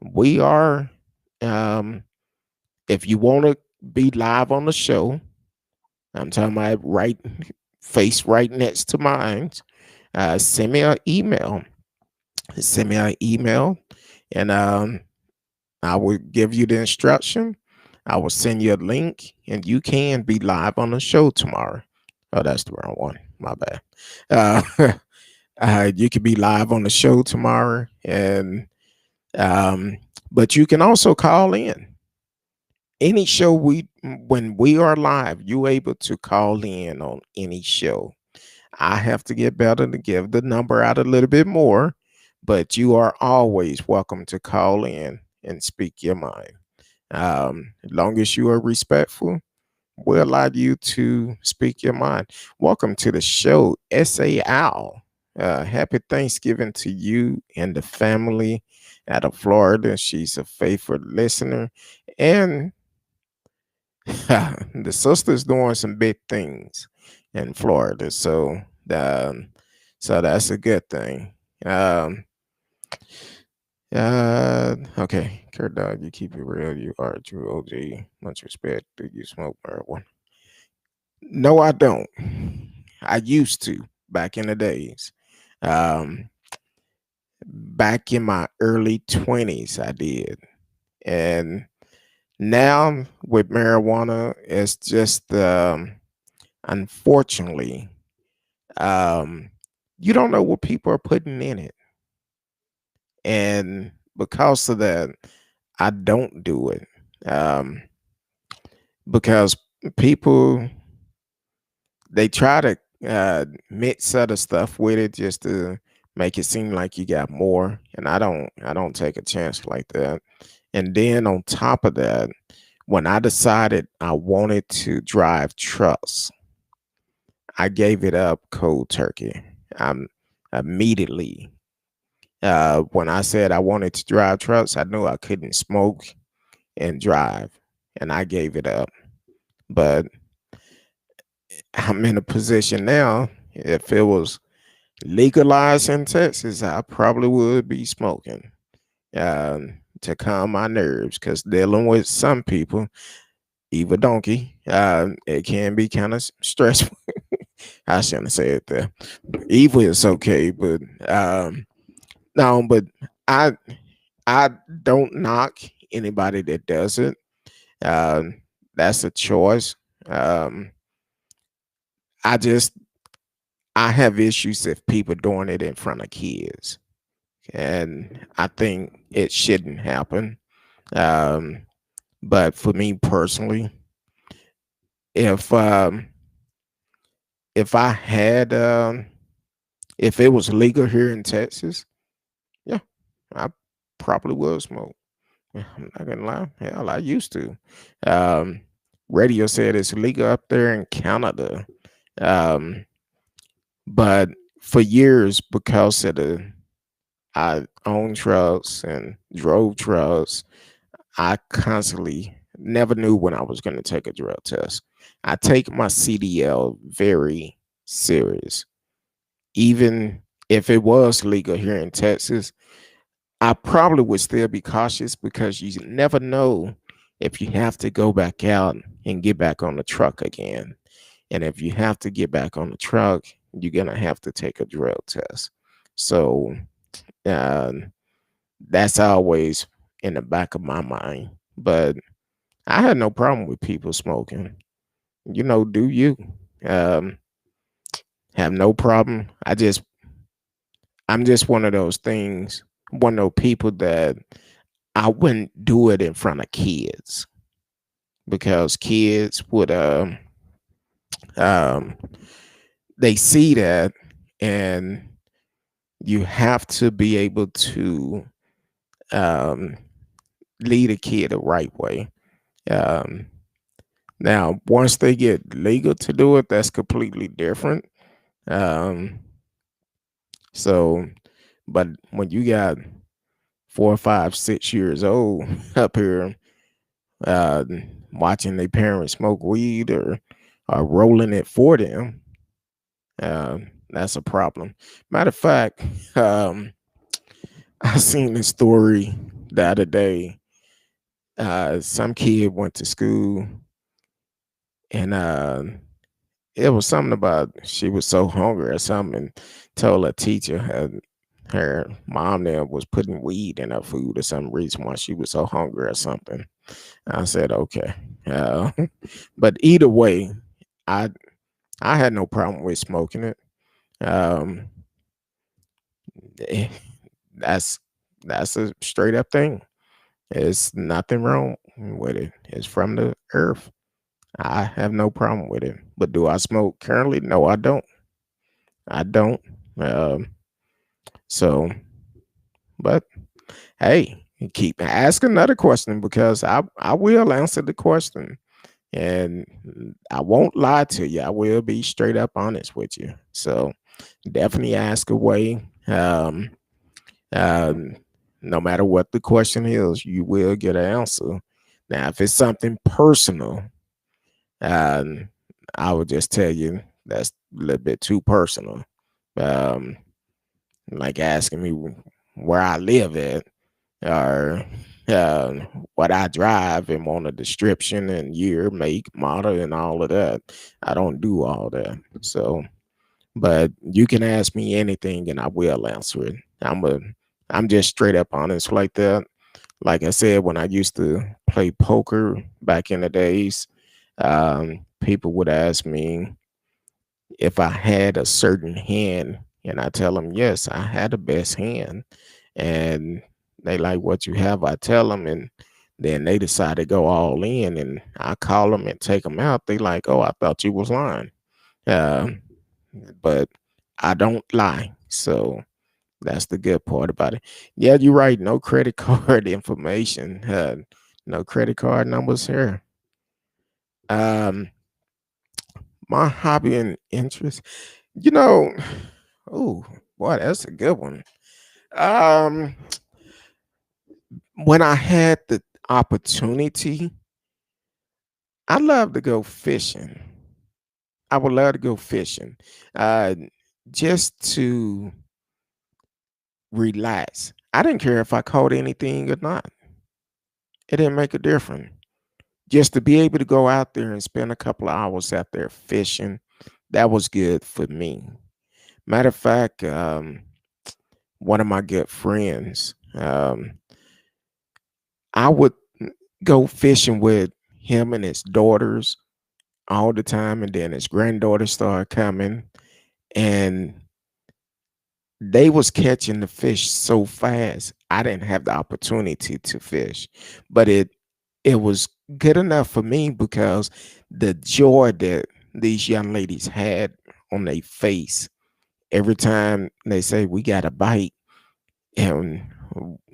we are. Um, if you want to be live on the show, I'm talking about right face right next to mine. Send me an email. Send me an email, and I will give you the instruction. I will send you a link, and you can be live on the show tomorrow. Oh, that's the wrong one. My bad. Uh, you can be live on the show tomorrow, and um, but you can also call in any show we when we are live. You able to call in on any show. I have to get better to give the number out a little bit more, but you are always welcome to call in and speak your mind. As long as you are respectful, we'll allow you to speak your mind. Welcome to the show, S.A. Al. Happy Thanksgiving to you and the family out of Florida. She's a faithful listener. And the sister's doing some big things in Florida. Um, so that's a good thing. Um, okay, CurtDog, you keep it real. You are a true OG. Much respect. Do you smoke marijuana? No, I don't. I used to back in the days. Um, Back in my early 20s, I did. And now with marijuana, it's just unfortunately, um, you don't know what people are putting in it. And because of that, I don't do it. Um, because people they try to mix other stuff with it just to make it seem like you got more, and I don't take a chance like that. And then on top of that, when I decided I wanted to drive trucks, I gave it up cold turkey. I'm immediately when I said I wanted to drive trucks, I knew I couldn't smoke and drive, and I gave it up. But I'm in a position now. If it was legalized in Texas, I probably would be smoking to calm my nerves because dealing with some people, evil donkey, it can be kind of stressful. I shouldn't say it there. Evil is okay, but no, but I I don't knock anybody that does it. Um, that's a choice. Um, I just I have issues if people doing it in front of kids, and I think it shouldn't happen. Um, but for me personally, if um, if I had if it was legal here in Texas, yeah, I probably would smoke. Yeah, I'm not gonna lie. Hell, I used to. Um, Radio said it's legal up there in Canada, um, but for years because of the I owned trucks and drove trucks, I constantly never knew when I was going to take a drug test. I take my CDL very serious. Even if it was legal here in Texas, I probably would still be cautious because you never know if you have to go back out and get back on the truck again. And if you have to get back on the truck, you're going to have to take a drug test. So, um, that's always in the back of my mind. But I had no problem with people smoking. do you. Um, have no problem. I'm just one of those things, one of those people that I wouldn't do it in front of kids because kids would um they see that, and you have to be able to um lead a kid the right way. Um Now once they get legal to do it, that's completely different. Um so but when you got 4, 5, 6 years old up here uh, watching their parents smoke weed or rolling it for them, that's a problem. Matter of fact, I seen this story the other day. Some kid went to school, and it was something about she was so hungry or something, and told her teacher her mom there was putting weed in her food or some reason why she was so hungry or something. I said, okay. Uh, but either way, I I had no problem with smoking it. Um, eh, that's that's a straight up thing. There's nothing wrong with it. It's from the earth. I have no problem with it. But do I smoke currently? No, I don't. I don't. Um, so, but hey, keep ask another question because I will answer the question. And I won't lie to you. I will be straight up honest with you. So definitely ask away. Um, no matter what the question is, you will get an answer. Now, if it's something personal, um, I would just tell you that's a little bit too personal. Um, like asking me where I live at or uh, what I drive and want a description and year, make, model, and all of that. I don't do all that. So, but you can ask me anything and I will answer it. I'm just straight up honest like that. Like I said, when I used to play poker back in the days, people would ask me if I had a certain hand, and I tell them, yes, I had the best hand. And they like what you have, I tell them, and then they decide to go all in, and I call them and take them out. They like, oh, I thought you was lying. Uh, but I don't lie. So that's the good part about it. Yeah, you're right. No credit card information. No credit card numbers here. Um, my hobby and interest, you know, oh boy, that's a good one. Um, when I had the opportunity, I love to go fishing. I would love to go fishing, uh, just to relax. I didn't care if I caught anything or not. It didn't make a difference. Just to be able to go out there and spend a couple of hours out there fishing, that was good for me. Matter of fact, one of my good friends, I would go fishing with him and his daughters all the time, and then his granddaughter started coming, and they was catching the fish so fast. I didn't have the opportunity to fish, but it was good enough for me because the joy that these young ladies had on their face every time they say we got a bite, and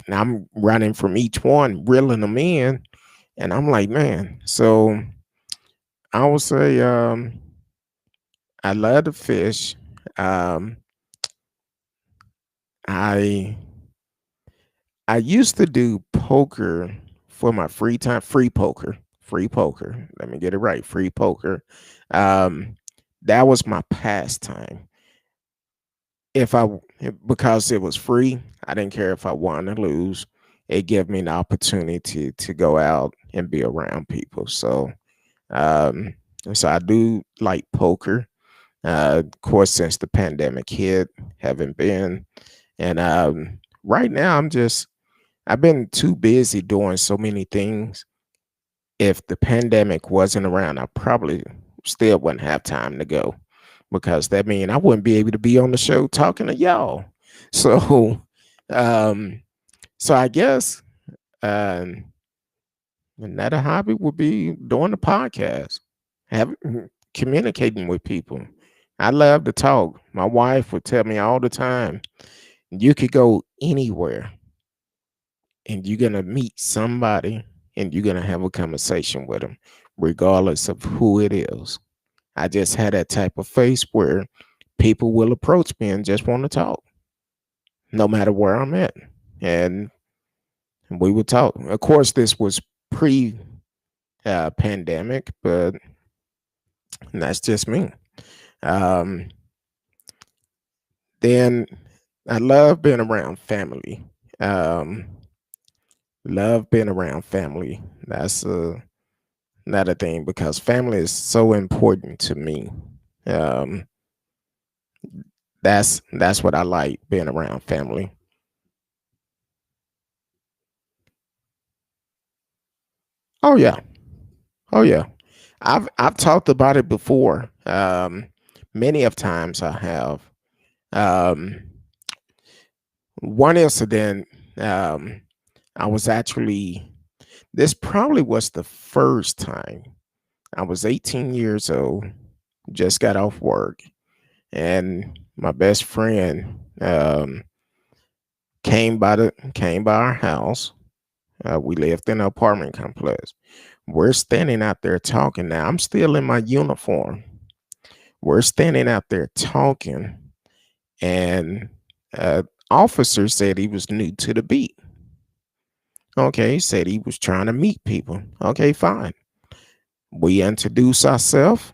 I'm running from each one, reeling them in, and I'm like, man. So I would say I love to fish. Um, I I used to do poker for my free time, free poker, free poker. Let me get it right, free poker. Um, that was my pastime. Because it was free, I didn't care if I won or lose. It gave me an opportunity to go out and be around people. Um, so I do like poker. Of course, since the pandemic hit, haven't been. And right now, I've been too busy doing so many things. If the pandemic wasn't around, I probably still wouldn't have time to go because that mean I wouldn't be able to be on the show talking to y'all. So, um, so I guess um, another hobby would be doing the podcast, having communicating with people. I love to talk. My wife would tell me all the time, you could go anywhere and you're gonna meet somebody and you're gonna have a conversation with them, regardless of who it is. I just had that type of face where people will approach me and just want to talk, no matter where I'm at, and we would talk. Of course, this was pre pandemic, but that's just me. Um, then I love being around family. Um, love being around family. That's another thing because family is so important to me. Um, that's what I like being around family. Oh yeah, oh yeah. I've talked about it before. Many of times I have. Um, one incident. Um, I was actually. This probably was the first time. I was 18 years old, just got off work, and my best friend came by our house. We lived in an apartment complex. We're standing out there talking. Now I'm still in my uniform. We're standing out there talking, and officer said he was new to the beat. Okay, said he was trying to meet people. Okay, fine. We introduced ourselves.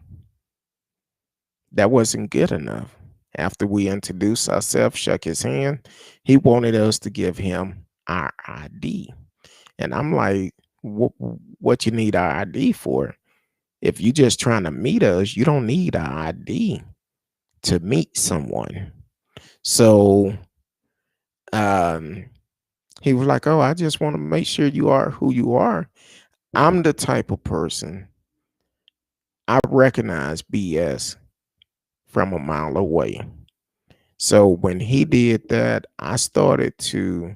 That wasn't good enough. After we introduced ourselves, shook his hand, he wanted us to give him our ID. And I'm like, what you need our ID for? If you just trying to meet us, you don't need our ID to meet someone. So um, he was like, oh, I just want to make sure you are who you are. I'm the type of person I recognize BS from a mile away. So when he did that, I started to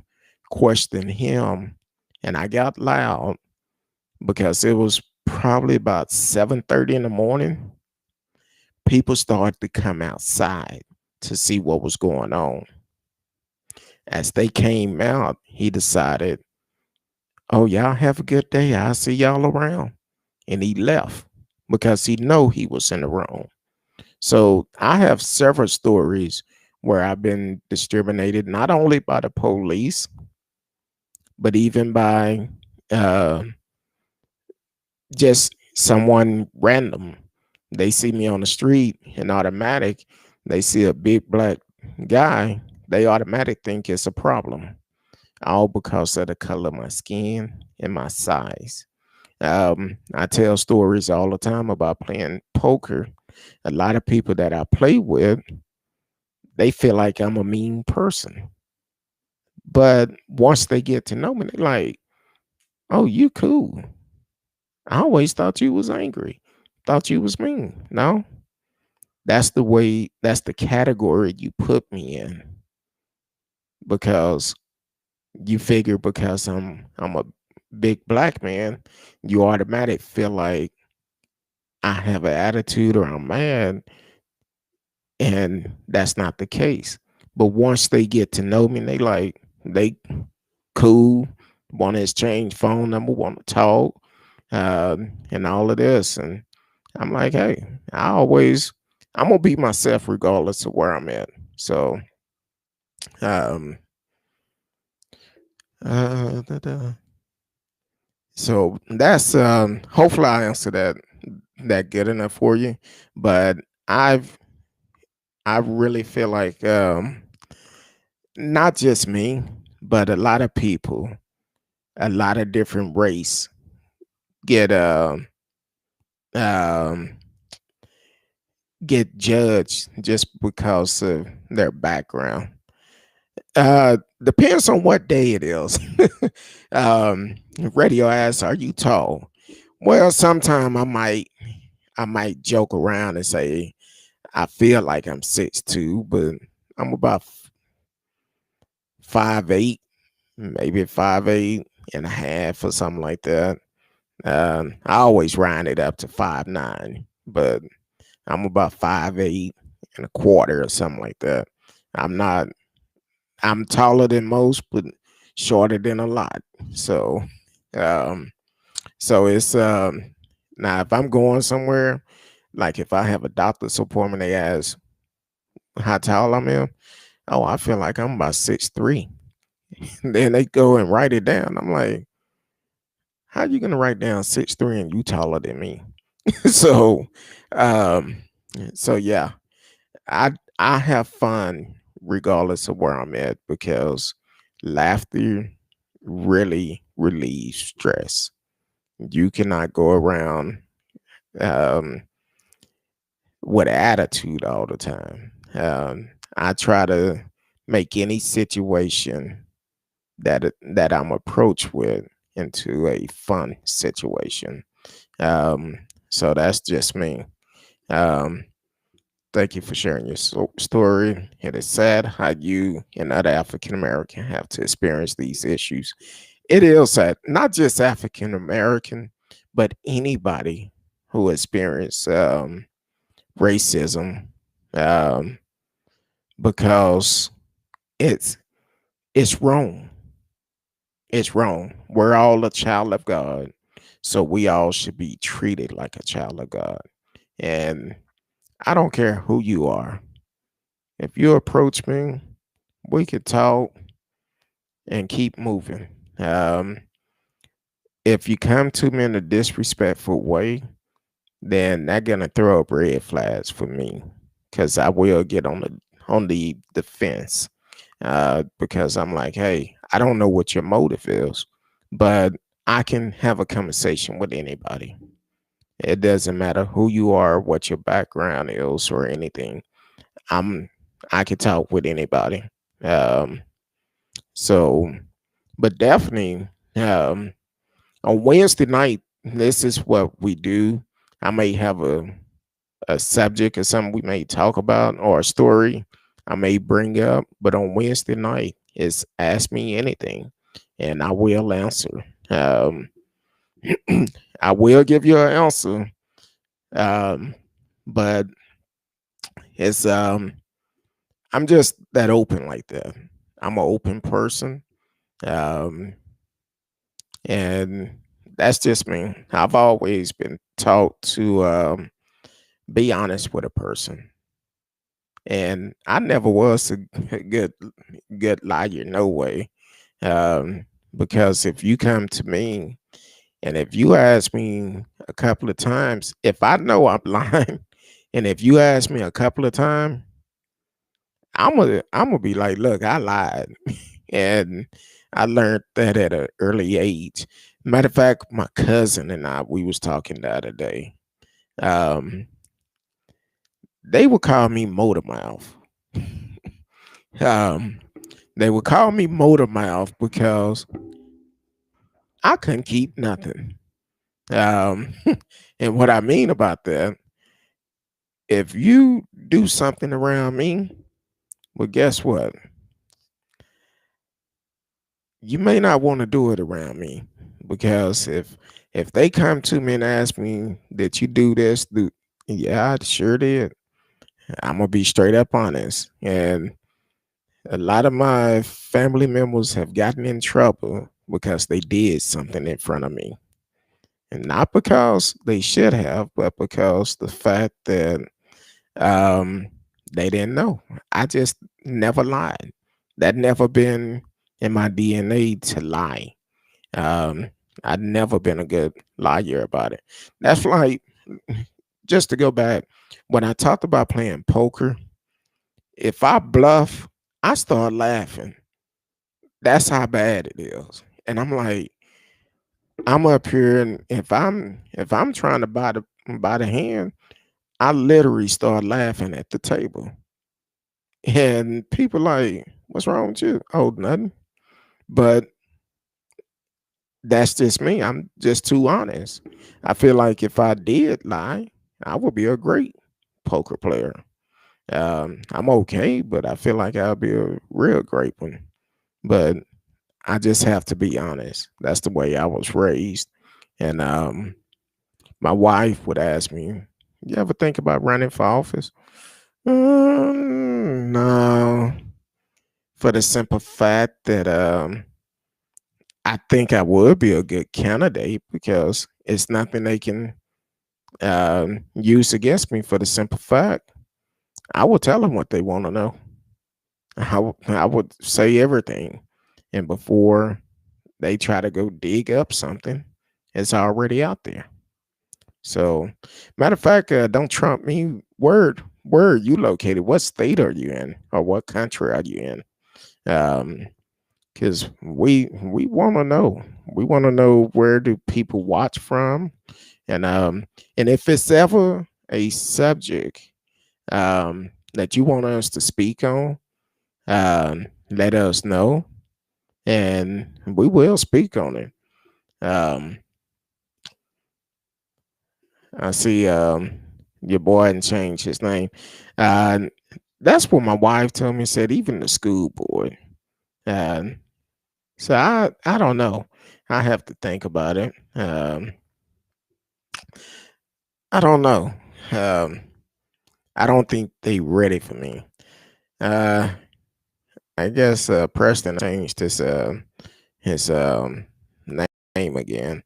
question him and I got loud because it was probably about 7:30 in the morning. People started to come outside to see what was going on. As they came out, he decided, oh, y'all have a good day. I'll see y'all around. And he left because he know he was in the wrong. So I have several stories where I've been discriminated not only by the police, but even by uh, just someone random. They see me on the street and automatic, they see a big black guy, they automatic think it's a problem, all because of the color of my skin and my size. I tell stories all the time about playing poker. A lot of people that I play with, they feel like I'm a mean person. But once they get to know me, they're like, oh, you cool. I always thought you was angry. Thought you was mean. No, that's the category you put me in because you figure because I'm a big black man, you automatic feel like I have an attitude or I'm mad, and that's not the case. But once they get to know me, they cool, want to exchange phone number, want to talk, and all of this. And I'm like, hey, I'm gonna be myself regardless of where I'm at. So, um, da, da. So that's hopefully I answered that good enough for you. But I've I really feel like not just me, but a lot of people, a lot of different race get um get judged just because of their background. Depends on what day it is. Radio asks, "Are you tall?" Well, sometime I might joke around and say I feel like I'm 6'2", but I'm about 5'8", maybe 5'8.5" or something like that. I always round it up to 5'9", but I'm about 5'8.25" or something like that. I'm not. I'm taller than most, but shorter than a lot. So, um, so it's now if I'm going somewhere, like if I have a doctor's appointment, they ask how tall I'm in. Oh, I feel like I'm about 6'3". Then they go and write it down. I'm like, how you gonna write down 6'3" and you taller than me? so, um, so yeah, I have fun regardless of where I'm at because laughter really relieves stress. You cannot go around um, with attitude all the time. I try to make any situation that I'm approached with into a fun situation. Um, so that's just me. Um, Thank you for sharing your story. It is sad how you and other African American have to experience these issues. It is sad, not just African American, but anybody who experience racism, um, because it's it's wrong. It's wrong. We're all a child of God, so we all should be treated like a child of God. And I don't care who you are. If you approach me, we could talk and keep moving. Um, if you come to me in a disrespectful way, then that's gonna throw up red flags for me, because I will get on the defense. Because I'm like, hey, I don't know what your motive is, but I can have a conversation with anybody. It doesn't matter who you are, what your background is, or anything. I'm I can talk with anybody. Um, so, but definitely, um, on Wednesday night, this is what we do. I may have a subject or something we may talk about or a story I may bring up, but on Wednesday night, it's ask me anything and I will answer. I will give you an answer, um, but it's I'm just that open like that. I'm an open person. Um, and that's just me. I've always been taught to be honest with a person, and I never was a good liar, no way. Um, because if you come to me and if you ask me a couple of times, if I know I'm lying, and if you ask me a couple of times, I'm gonna be like, look, I lied, and I learned that at an early age. Matter of fact, my cousin and I we was talking the other day. Um, they would call me Motor Mouth. um, they would call me Motor Mouth because I couldn't keep nothing. Um, and what I mean about that, if you do something around me, well, guess what? You may not want to do it around me, because if they come to me and ask me that you do this, yeah, I sure did. I'm gonna be straight up honest, and a lot of my family members have gotten in trouble because they did something in front of me, and not because they should have, but because the fact that um, they didn't know. I just never lied. That never been in my DNA to lie. Um, I've never been a good liar about it. That's like, just to go back, when I talked about playing poker, if I bluff, I start laughing. That's how bad it is. And I'm like, I'm up here, and if I'm trying to buy the hand, I literally start laughing at the table. And people like, what's wrong with you? Oh, nothing. But that's just me. I'm just too honest. I feel like if I did lie, I would be a great poker player. I'm okay, but I feel like I'll be a real great one. But I just have to be honest. That's the way I was raised. And my wife would ask me, "You ever think about running for office?" No, for the simple fact that I think I would be a good candidate because it's nothing they can use against me. For the simple fact, I will tell them what they want to know. I would say everything, and before they try to go dig up something, it's already out there. So, matter of fact, don't trump me. Where are you located? What state are you in, or what country are you in? Because we want to know. We want to know where do people watch from, and if it's ever a subject that you want us to speak on, let us know, and we will speak on it. Um, I see your boy hadn't changed his name. Uh, that's what my wife told me. Said even the school board. Uh, so I don't know. I have to think about it. I don't know. Um, I don't think they ready for me. Uh, I guess Preston changed his name again.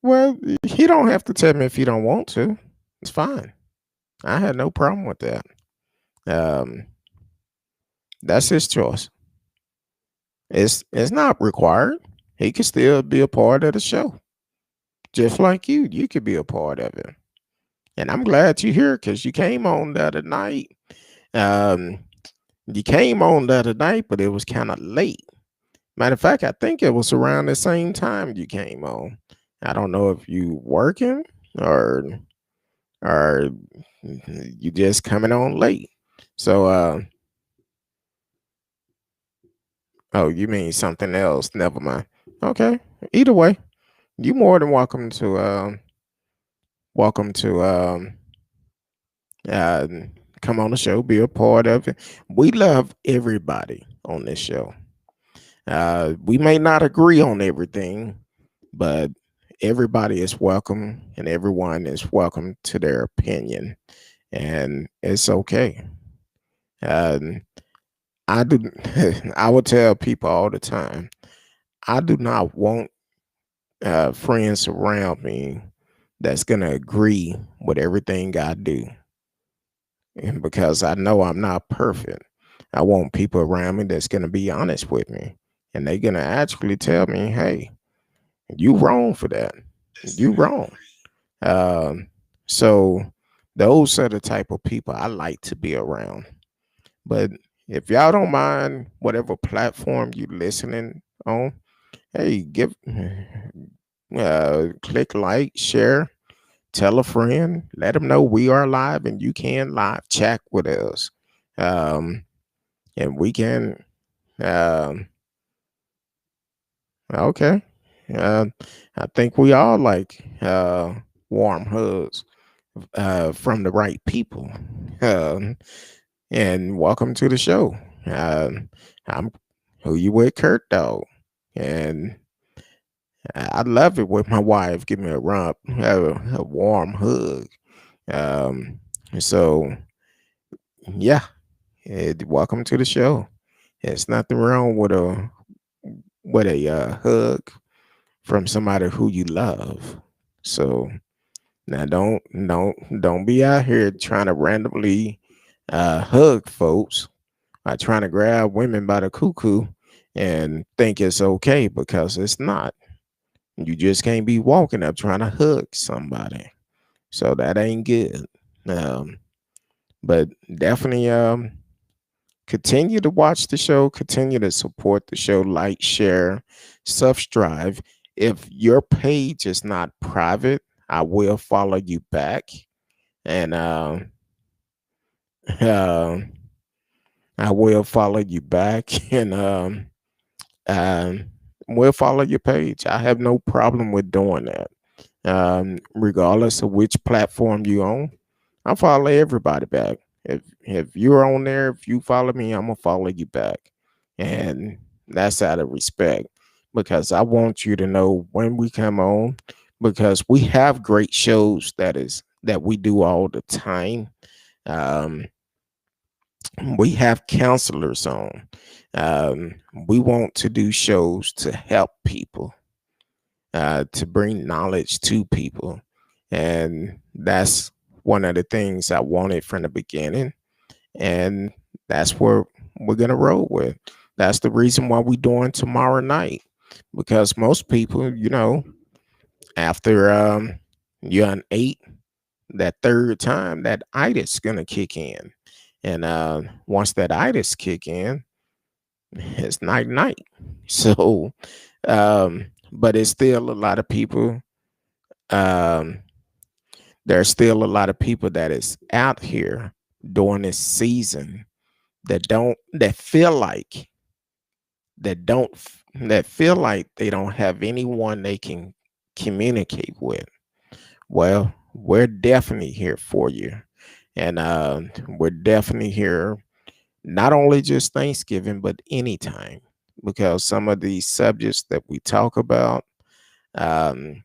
Well, he don't have to tell me if he don't want to. It's fine. I had no problem with that. Um, that's his choice. It's not required. He could still be a part of the show, just like you. You could be a part of it, and I'm glad you're here because you came on the other night. Um, you came on the other night, but it was kind of late. Matter of fact, I think it was around the same time you came on. I don't know if you working or or you just coming on late. So, oh, you mean something else? Never mind. Okay. Either way, you more than welcome to uh, come on the show, be a part of it. We love everybody on this show. We may not agree on everything, but everybody is welcome and everyone is welcome to their opinion, and it's okay. Um, I do. I would tell people all the time. I do not want friends around me that's gonna agree with everything I do, and because I know I'm not perfect, I want people around me that's gonna be honest with me, and they're gonna actually tell me, "Hey, you wrong for that. You wrong." Um, so those are the type of people I like to be around. But if y'all don't mind whatever platform you listening on, hey, give click like, share, tell a friend, let them know we are live and you can live chat with us. Um, and we can um okay. Uh, I think we all like warm hugs from the right people. Um, and welcome to the show. I'm who you with, CurtDog, and I love it when my wife give me a rump, a warm hug. Um, so yeah, welcome to the show. There's nothing wrong with a hug from somebody who you love. So now don't be out here trying to randomly hug folks or trying to grab women by the cuckoo and think it's okay because it's not. You just can't be walking up trying to hug somebody. So that ain't good. Um, but definitely continue to watch the show, continue to support the show, like, share, subscribe. If your page is not private, I will follow you back. And uh, I will follow you back and um, we'll follow your page. I have no problem with doing that. regardless of which platform you own. I follow everybody back. If you're on there, if you follow me, I'm gonna follow you back, and that's out of respect because I want you to know when we come on because we have great shows that we do all the time. Um, we have counselors on. We want to do shows to help people, to bring knowledge to people. And that's one of the things I wanted from the beginning. And that's where we're going to roll with. That's the reason why we're doing tomorrow night. Because most people, after you're an eight, that third time, that itis going to kick in. And once that itis kick in, it's night night. So, but it's still a lot of people. Um, there's still a lot of people that is out here during this season that feel like that feel like they don't have anyone they can communicate with. Well, we're definitely here for you, and we're definitely here not only just Thanksgiving but anytime because some of these subjects that we talk about, um,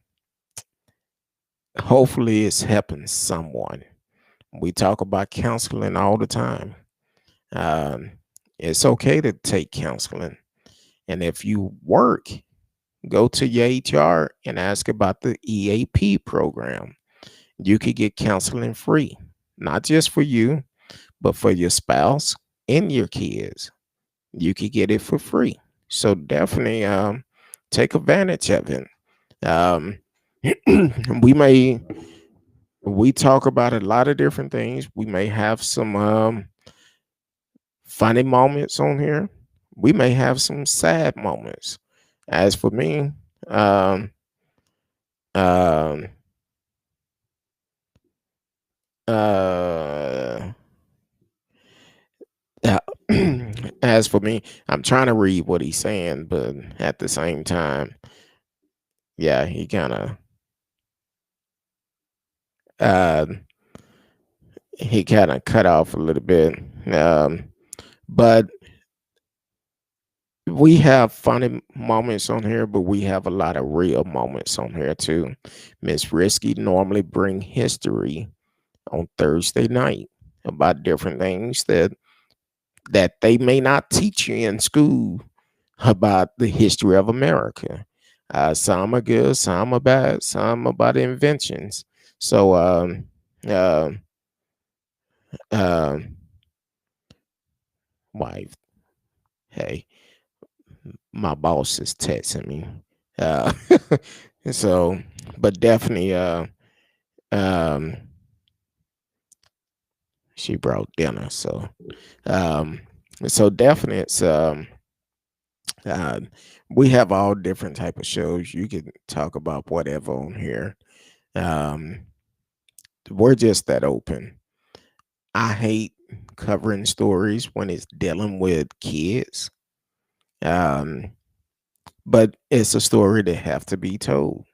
hopefully, it's helping someone. We talk about counseling all the time. Um, it's okay to take counseling. And if you work, go to your HR and ask about the EAP program. You could get counseling free, not just for you, but for your spouse and your kids. You could get it for free. So definitely take advantage of it. Um, we may we talk about a lot of different things. We may have some funny moments on here. We may have some sad moments. As for me, um, um, uh, uh, as for me, I'm trying to read what he's saying, but at the same time, yeah, uh, he kind of cut off a little bit. Um, but we have funny moments on here, but we have a lot of real moments on here too. Miss Risky normally bring history on Thursday night about different things that they may not teach you in school about the history of America. Some are good, some are bad, some about inventions. So, uh, um, wife, hey, my boss is texting me. Uh, so, but definitely, um, she brought dinner. Um, so definitely, uh, we have all different type of shows. You can talk about whatever on here. Um, we're just that open. I hate covering stories when it's dealing with kids. Um, but it's a story that have to be told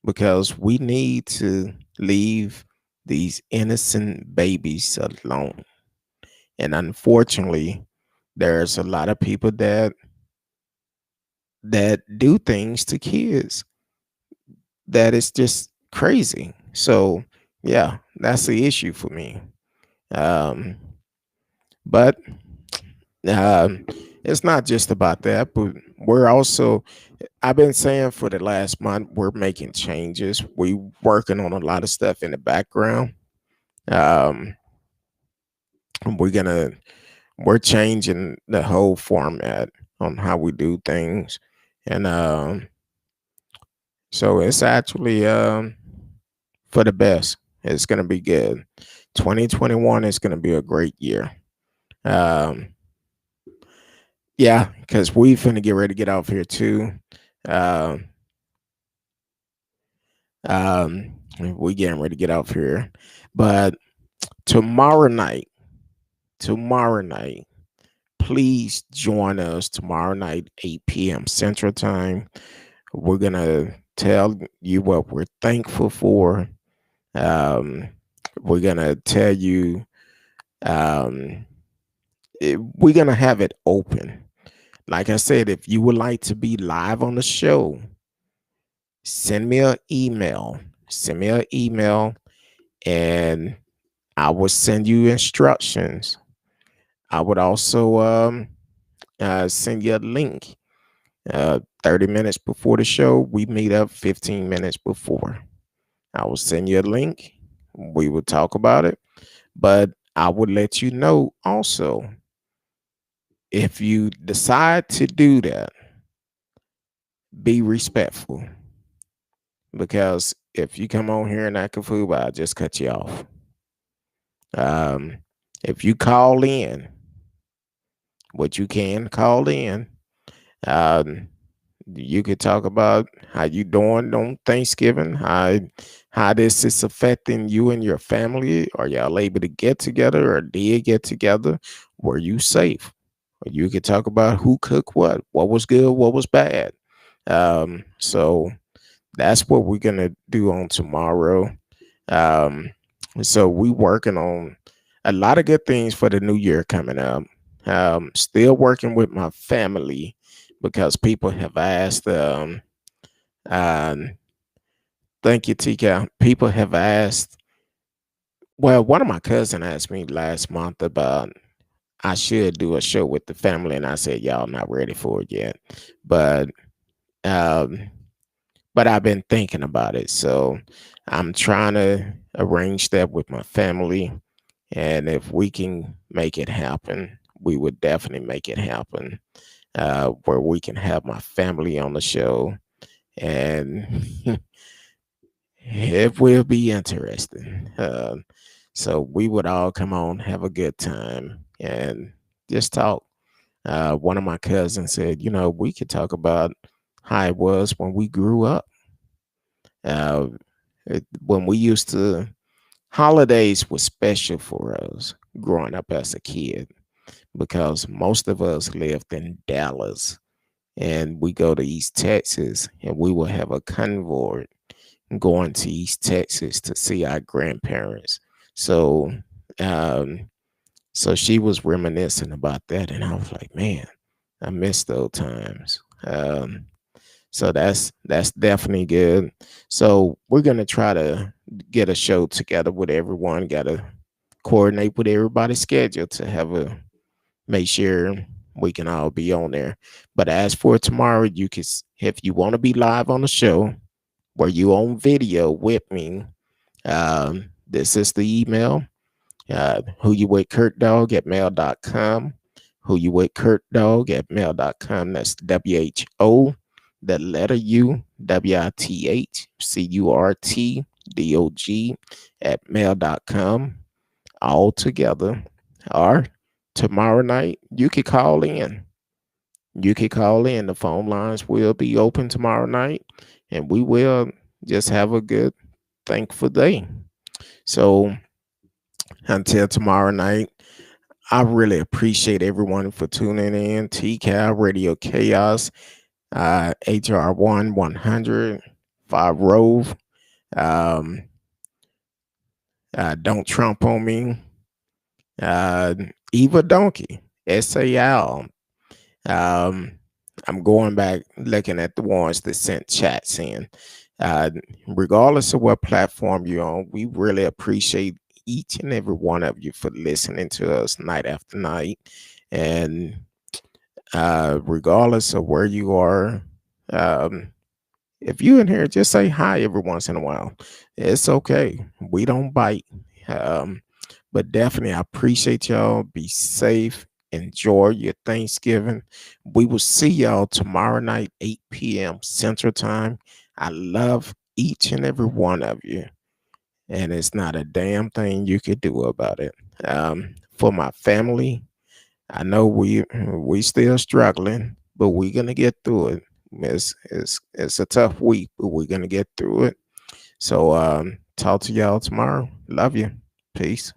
because we need to leave these innocent babies alone. And unfortunately, there's a lot of people that do things to kids that is just crazy. So yeah, that's the issue for me. Um, but um, it's not just about that, but we're also I've been saying for the last month we're making changes. We working on a lot of stuff in the background. Um, we're gonna we're changing the whole format on how we do things, and so it's actually for the best. It's gonna be good. 2021 is gonna be a great year. Um, yeah, because we finna get ready to get off here too. Um, we getting ready to get off here, but tomorrow night, tomorrow night, please join us tomorrow night, 8 p.m. Central Time. We're gonna tell you what we're thankful for. Um, we're gonna tell you. Um, we're gonna have it open. Like I said, if you would like to be live on the show, send me an email. Send me an email, and I will send you instructions. I would also send you a link. 30 minutes before the show, we meet up 15 minutes before. I will send you a link. We will talk about it. But I would let you know also, if you decide to do that, be respectful. Because if you come on here and act a fool, I'll just cut you off. Um, if you call in, what you can call in, um, you could talk about how you doing on Thanksgiving, how this is affecting you and your family. Are y'all able to get together or did get together? Were you safe? Or you could talk about who cooked what was good, what was bad. So that's what we're gonna do on tomorrow. Um, so we working on a lot of good things for the new year coming up. Still working with my family because people have asked. Um, thank you, Tika. People have asked. Well, one of my cousin asked me last month about I should do a show with the family, and I said y'all not ready for it yet. But um, but I've been thinking about it, so I'm trying to arrange that with my family. And if we can make it happen, we would definitely make it happen. Where we can have my family on the show, and it will be interesting. So we would all come on, have a good time, and just talk. One of my cousins said, we could talk about how it was when we grew up. Uh, when we used to, holidays were special for us growing up as a kid because most of us lived in Dallas and we go to East Texas and we will have a convoy going to East Texas to see our grandparents. So, um, so she was reminiscing about that, and I was like, man, I miss those times. So that's definitely good. So we're gonna try to get a show together with everyone. Got to coordinate with everybody's schedule to have a make sure we can all be on there. But as for tomorrow, if you want to be live on the show, where you on video with me, this is the email. Who you with CurtDog at mail.com. Who you with CurtDog at mail.com. That's WHO, the letter U, WITHCURTDOG at mail.com. All together. Or tomorrow night, you could call in. You could call in. The phone lines will be open tomorrow night, and we will just have a good, thankful day. So until tomorrow night, I really appreciate everyone for tuning in. TCAL Radio Chaos, HR1 100, 5 Rove, um, Don't Trump on Me, uh, Eva Donkey, SAL. Um, I'm going back looking at the ones that sent chats in. Uh, Regardless of what platform you're on, we really appreciate each and every one of you for listening to us night after night. And regardless of where you are, um, if you in here, just say hi every once in a while. It's okay. We don't bite. Um, but definitely, I appreciate y'all. Be safe. Enjoy your Thanksgiving. We will see y'all tomorrow night, 8 p.m. Central Time. I love each and every one of you, and it's not a damn thing you could do about it. For my family, I know we still struggling, but we're gonna get through it. It's a tough week, but we're gonna get through it. So talk to y'all tomorrow. Love you. Peace.